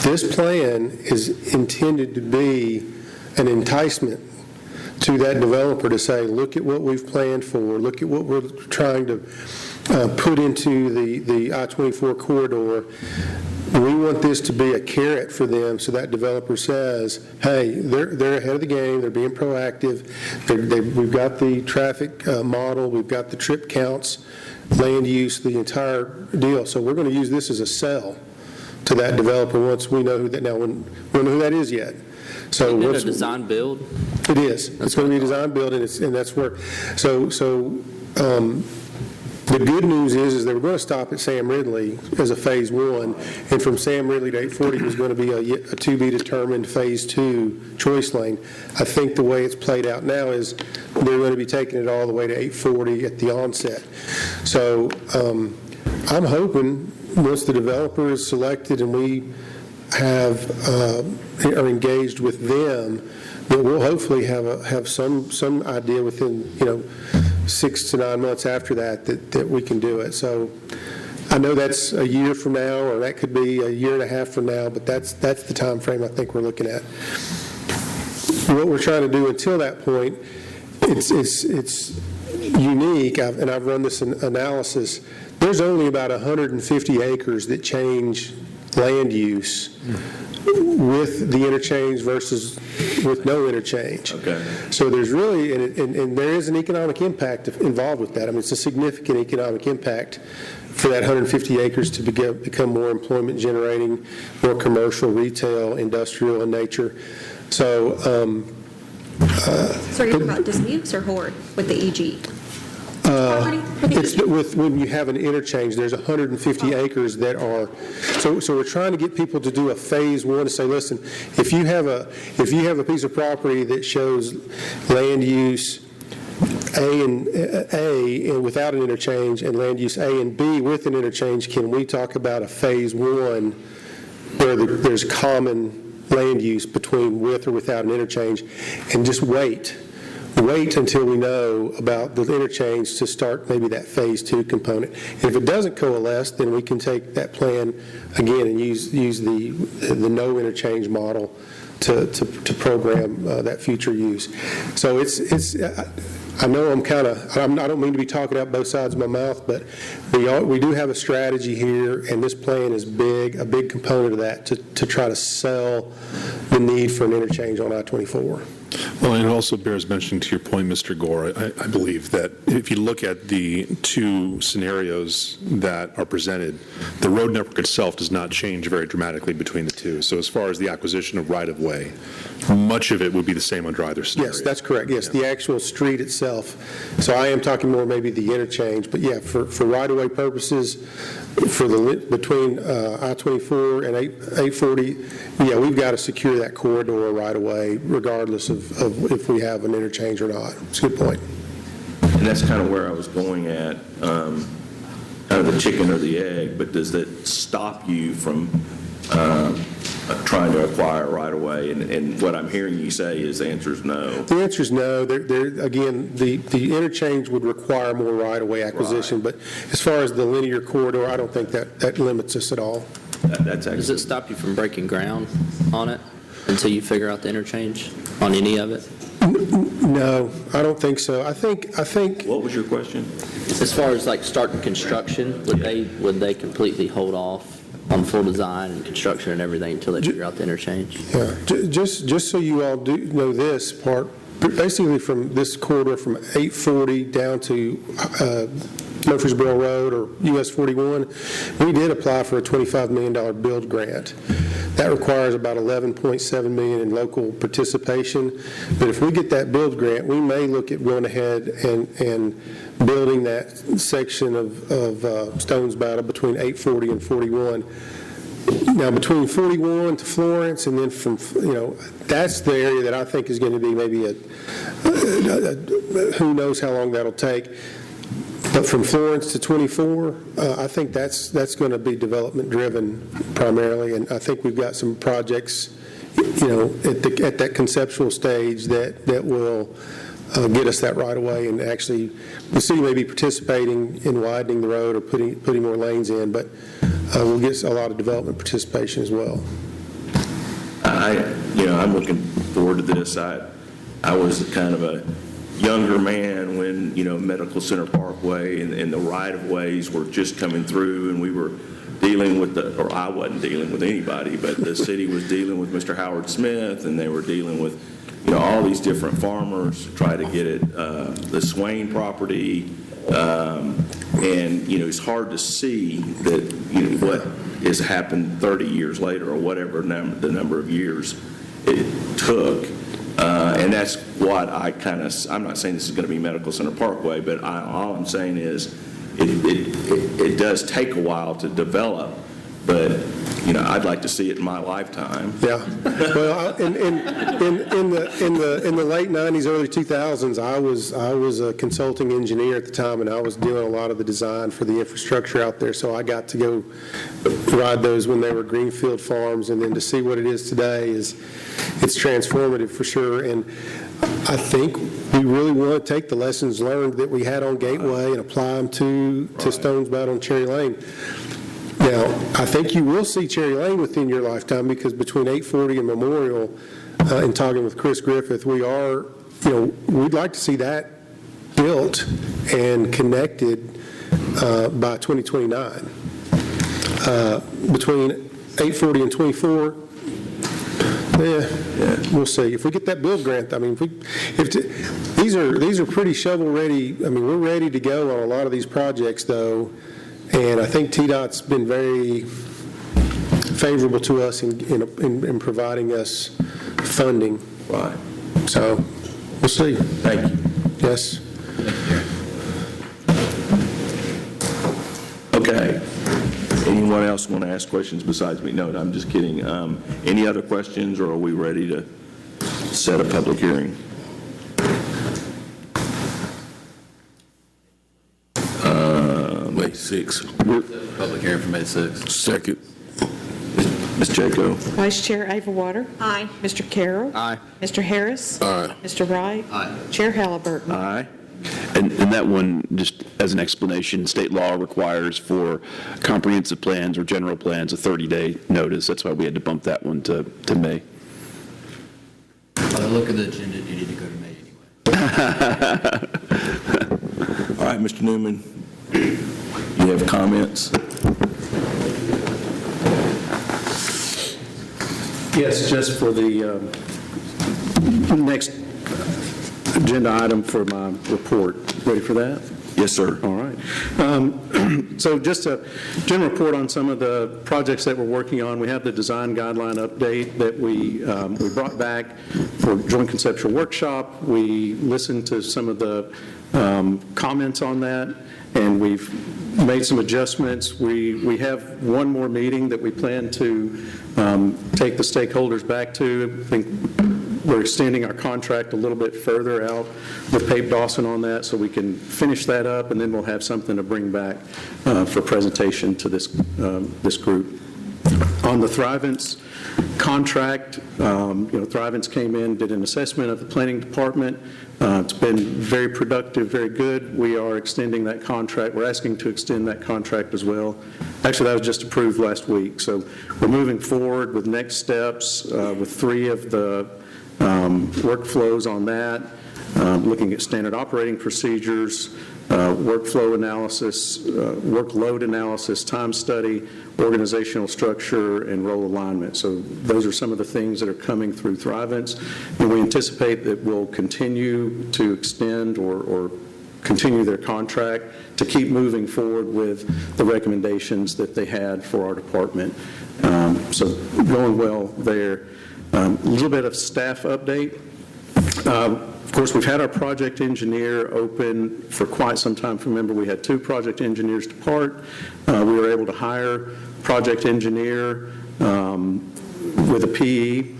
This plan is intended to be an enticement to that developer to say, look at what we've planned for, look at what we're trying to put into the I-24 corridor. We want this to be a carrot for them so that developer says, hey, they're ahead of the game, they're being proactive, we've got the traffic model, we've got the trip counts, land use, the entire deal. So we're going to use this as a sell to that developer once we know who that, now we don't know who that is yet. So Isn't it a design build? It is. It's going to be a design build, and that's where, the good news is they were going to stop at Sam Ridley as a phase one, and from Sam Ridley to 840 was going to be a to-be-determined phase two Choice Lane. I think the way it's played out now is they're going to be taking it all the way to 840 at the onset. So I'm hoping once the developer is selected and we are engaged with them, that we'll hopefully have some idea within 6 to 9 months after that we can do it. So I know that's a year from now, or that could be a year and a half from now, but that's the time frame I think we're looking at. What we're trying to do until that point, it's unique, and I've run this analysis. There's only about 150 acres that change land use with the interchange versus with no interchange. Okay. So there's really, and there is an economic impact involved with that. I mean, it's a significant economic impact for that 150 acres to become more employment generating, more commercial, retail, industrial in nature. So, So are you talking about disputes or Horde with the EG? It's when you have an interchange, there's 150 acres that are, so we're trying to get people to do a phase one to say, listen, if you have a piece of property that shows land use A and without an interchange, and land use A and B with an interchange, can we talk about a phase one where there's common land use between with or without an interchange, and just wait until we know about the interchange to start maybe that phase two component. And if it doesn't coalesce, then we can take that plan again and use the no interchange model to program that future use. So I know I don't mean to be talking out both sides of my mouth, but we do have a strategy here, and this plan is a big component of that to try to sell the need for an interchange on I-24. Well, and it also bears mentioning to your point, Mr. Gore, I believe that if you look at the two scenarios that are presented, the road network itself does not change very dramatically between the two. So as far as the acquisition of right-of-way, much of it would be the same under either scenario. Yes, that's correct. Yes, the actual street itself. So I am talking more maybe the interchange, but yeah, for right-of-way purposes, between I-24 and 840, yeah, we've got to secure that corridor right away, regardless of if we have an interchange or not. It's a good point. And that's kind of where I was going at, kind of the chicken or the egg, but does that stop you from trying to acquire right away? And what I'm hearing you say is the answer is no. The answer is no. Again, the interchange would require more right-of-way acquisition, but as far as the linear corridor, I don't think that limits us at all. Does it stop you from breaking ground on it until you figure out the interchange on any of it? No, I don't think so. I think. What was your question? As far as like starting construction, would they completely hold off on full design and construction and everything until they figure out the interchange? Yeah, just so you all do know this part, basically from this corridor from 840 down to Murfreesboro Road or US 41, we did apply for a $25 million build grant. That requires about $11.7 million in local participation. But if we get that build grant, we may look at going ahead and building that section of Stones Battle between 840 and 41. Now, between 41 to Florence, and then from, that's the area that I think is going to be maybe who knows how long that'll take. But from Florence to 24, I think that's going to be development driven primarily, and I think we've got some projects, at that conceptual stage that will get us that right away, and actually the city may be participating in widening the road or putting more lanes in, but we'll get a lot of development participation as well. I'm looking forward to this. I was kind of a younger man when, Medical Center Parkway and the right-of-ways were just coming through, and we were dealing with or I wasn't dealing with anybody, but the city was dealing with Mr. Howard Smith, and they were dealing with, all these different farmers to try to get it, the Swain property, and, it's hard to see that, what has happened 30 years later or whatever the number of years it took. And that's what I'm not saying this is going to be Medical Center Parkway, but all I'm saying is it does take a while to develop but, you know, I'd like to see it in my lifetime. Yeah. Well, in the late 90s, early 2000s, I was a consulting engineer at the time, and I was doing a lot of the design for the infrastructure out there, so I got to go ride those when they were greenfield farms, and then to see what it is today it's transformative for sure. And I think we really want to take the lessons learned that we had on Gateway and apply them to Stones Mountain on Cherry Lane. Now, I think you will see Cherry Lane within your lifetime, because between 840 and Memorial, and talking with Chris Griffith, we'd like to see that built and connected by 2029. Between 840 and 24, we'll see. If we get that build grant, I mean, these are pretty shovel-ready. I mean, we're ready to go on a lot of these projects, though. And I think TDOT's been very favorable to us in providing us funding. Right. So, we'll see. Thank you. Yes. Okay. Anyone else want to ask questions besides me? No, I'm just kidding. Any other questions, or are we ready to set a public hearing? May 6th. Public hearing for May 6th. Second. Ms. Jaco? Vice Chair Averwater. Aye. Mr. Carroll. Aye. Mr. Harris. Aye. Mr. Wright. Aye. Chair Halliburton. Aye. And that one, just as an explanation, state law requires for comprehensive plans or general plans a 30-day notice. That's why we had to bump that one to May. By the look of the agenda, you need to go to May anyway. All right, Mr. Newman, you have comments? Yes, just for the next agenda item for my report. Ready for that? Yes, sir. All right. So just a general report on some of the projects that we're working on. We have the design guideline update that we brought back for joint conceptual workshop. We listened to some of the comments on that, and we've made some adjustments. We have one more meeting that we plan to take the stakeholders back to. I think we're extending our contract a little bit further out with Pape Dawson on that, so we can finish that up, and then we'll have something to bring back for presentation to this group. On the Thrivance contract, Thrivance came in, did an assessment of the planning department. It's been very productive, very good. We are extending that contract. We're asking to extend that contract as well. Actually, that was just approved last week. So we're moving forward with next steps with 3 of the workflows on that, looking at standard operating procedures, workflow analysis, workload analysis, time study, organizational structure, and role alignment. So those are some of the things that are coming through Thrivance, and we anticipate that we'll continue to extend or continue their contract to keep moving forward with the recommendations that they had for our department. So going well there. A little bit of staff update. Of course, we've had our project engineer open for quite some time. Remember, we had 2 project engineers depart. We were able to hire project engineer with a PE,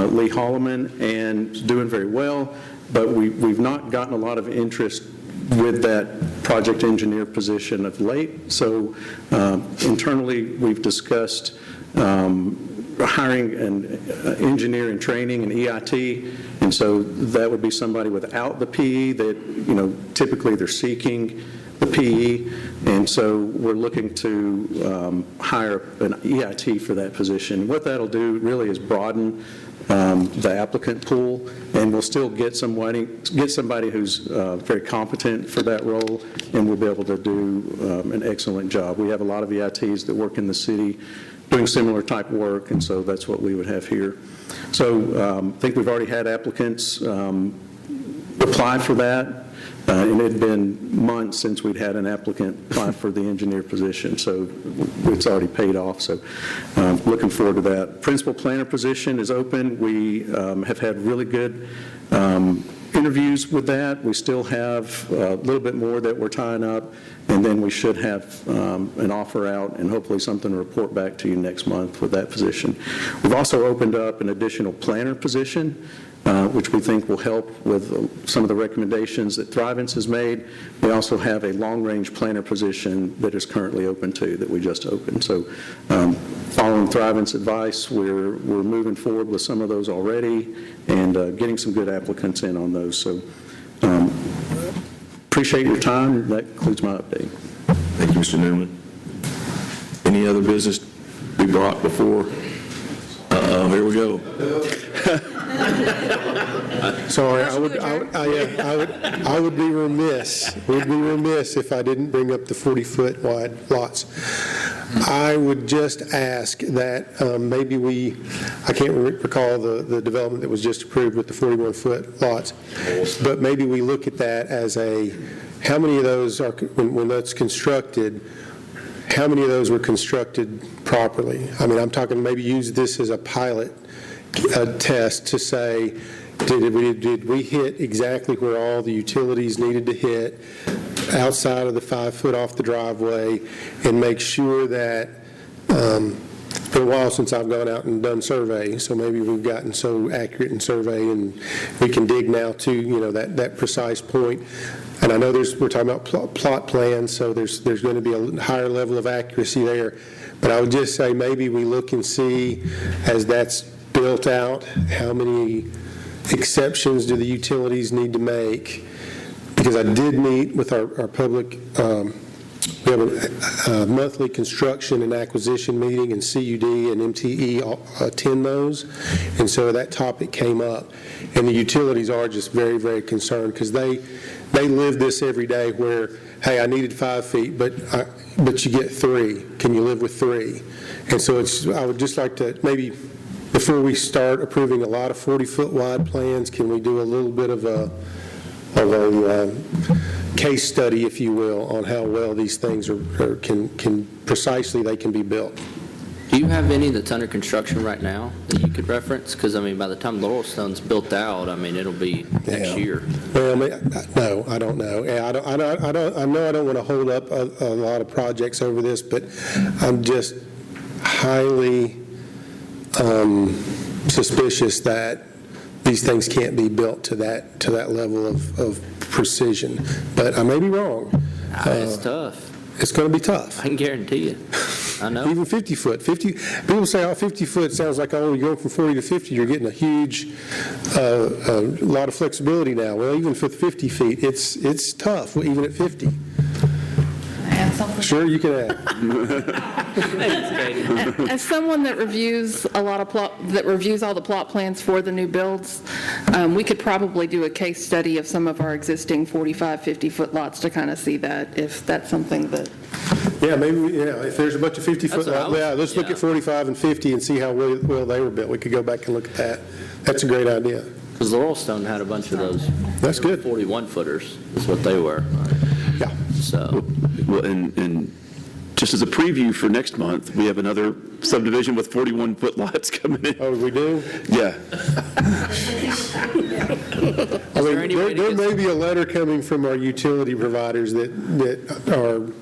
Lee Holloman, and doing very well, but we've not gotten a lot of interest with that project engineer position of late. So internally, we've discussed hiring an engineer in training, an EIT, and so that would be somebody without the PE that, typically they're seeking the PE, and so we're looking to hire an EIT for that position. What that'll do really is broaden the applicant pool, and we'll still get somebody who's very competent for that role, and we'll be able to do an excellent job. We have a lot of EITs that work in the city doing similar type work, and so that's what we would have here. So I think we've already had applicants apply for that, and it had been months since we'd had an applicant apply for the engineer position, so it's already paid off, so looking forward to that. Principal planner position is open. We have had really good interviews with that. We still have a little bit more that we're tying up, and then we should have an offer out and hopefully something to report back to you next month with that position. We've also opened up an additional planner position, which we think will help with some of the recommendations that Thrivence has made. We also have a long-range planner position that is currently open too, that we just opened. So following Thrivence advice, we're moving forward with some of those already and getting some good applicants in on those. So appreciate your time. That concludes my update. Thank you, Mr. Newman. Any other business be brought before? Here we go. Sorry, I would be remiss if I didn't bring up the 40-foot wide lots. I would just ask that maybe I can't recall the development that was just approved with the 41-foot lots, but maybe we look at that as how many of those are, when that's constructed, how many of those were constructed properly? I mean, I'm talking maybe use this as a pilot test to say, did we hit exactly where all the utilities needed to hit outside of the 5 foot off the driveway, and make sure that it's been a while since I've gone out and done survey, so maybe we've gotten so accurate in survey and we can dig now to that precise point. And I know we're talking about plot plans, so there's going to be a higher level of accuracy there. But I would just say maybe we look and see, as that's built out, how many exceptions do the utilities need to make? Because I did meet with our public, we have a monthly construction and acquisition meeting, and CUD and MTE attend those. And so that topic came up. And the utilities are just very, very concerned because they live this every day where, hey, I needed 5 feet, but you get 3. Can you live with 3? And so I would just like to maybe, before we start approving a lot of 40-foot wide plans, can we do a little bit of a case study, if you will, on how well these things can precisely they can be built? Do you have any that's under construction right now that you could reference? Because, I mean, by the time Laurelstone's built out, I mean, it'll be next year. Well, no, I don't know. I know I don't want to hold up a lot of projects over this, but I'm just highly suspicious that these things can't be built to that level of precision. But I may be wrong. It's tough. It's going to be tough. I can guarantee you. I know. Even 50 foot. People say, 50 foot sounds like, you're going from 40 to 50, you're getting a huge, a lot of flexibility now. Well, even for 50 feet, it's tough, even at 50. Sure, you can add. As someone that reviews all the plot plans for the new builds, we could probably do a case study of some of our existing 45, 50-foot lots to kind of see that, if that's something that... Yeah, maybe, if there's a bunch of 50-foot lots, let's look at 45 and 50 and see how well they were built. We could go back and look at that. That's a great idea. Because Laurelstone had a bunch of those. That's good. 41-footers is what they were. Yeah. So... Well, and just as a preview for next month, we have another subdivision with 41-foot lots coming in. Oh, we do? Yeah. I mean, there may be a letter coming from our utility providers that are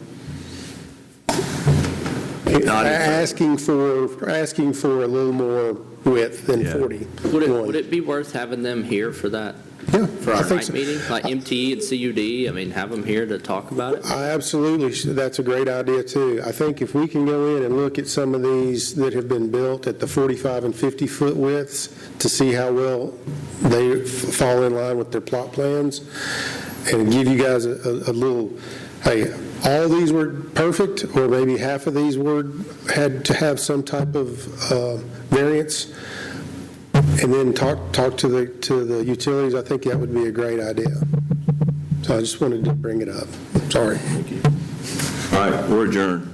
asking for a little more width than 40. Would it be worth having them here for that? Yeah, for our night meeting, like MTE and CUD, I mean, have them here to talk about it? Absolutely. That's a great idea, too. I think if we can go in and look at some of these that have been built at the 45 and 50-foot widths to see how well they fall in line with their plot plans, and give you guys a little, hey, all these were perfect, or maybe half of these had to have some type of variance, and then talk to the utilities. I think that would be a great idea. So I just wanted to bring it up. Sorry. All right, we're adjourned.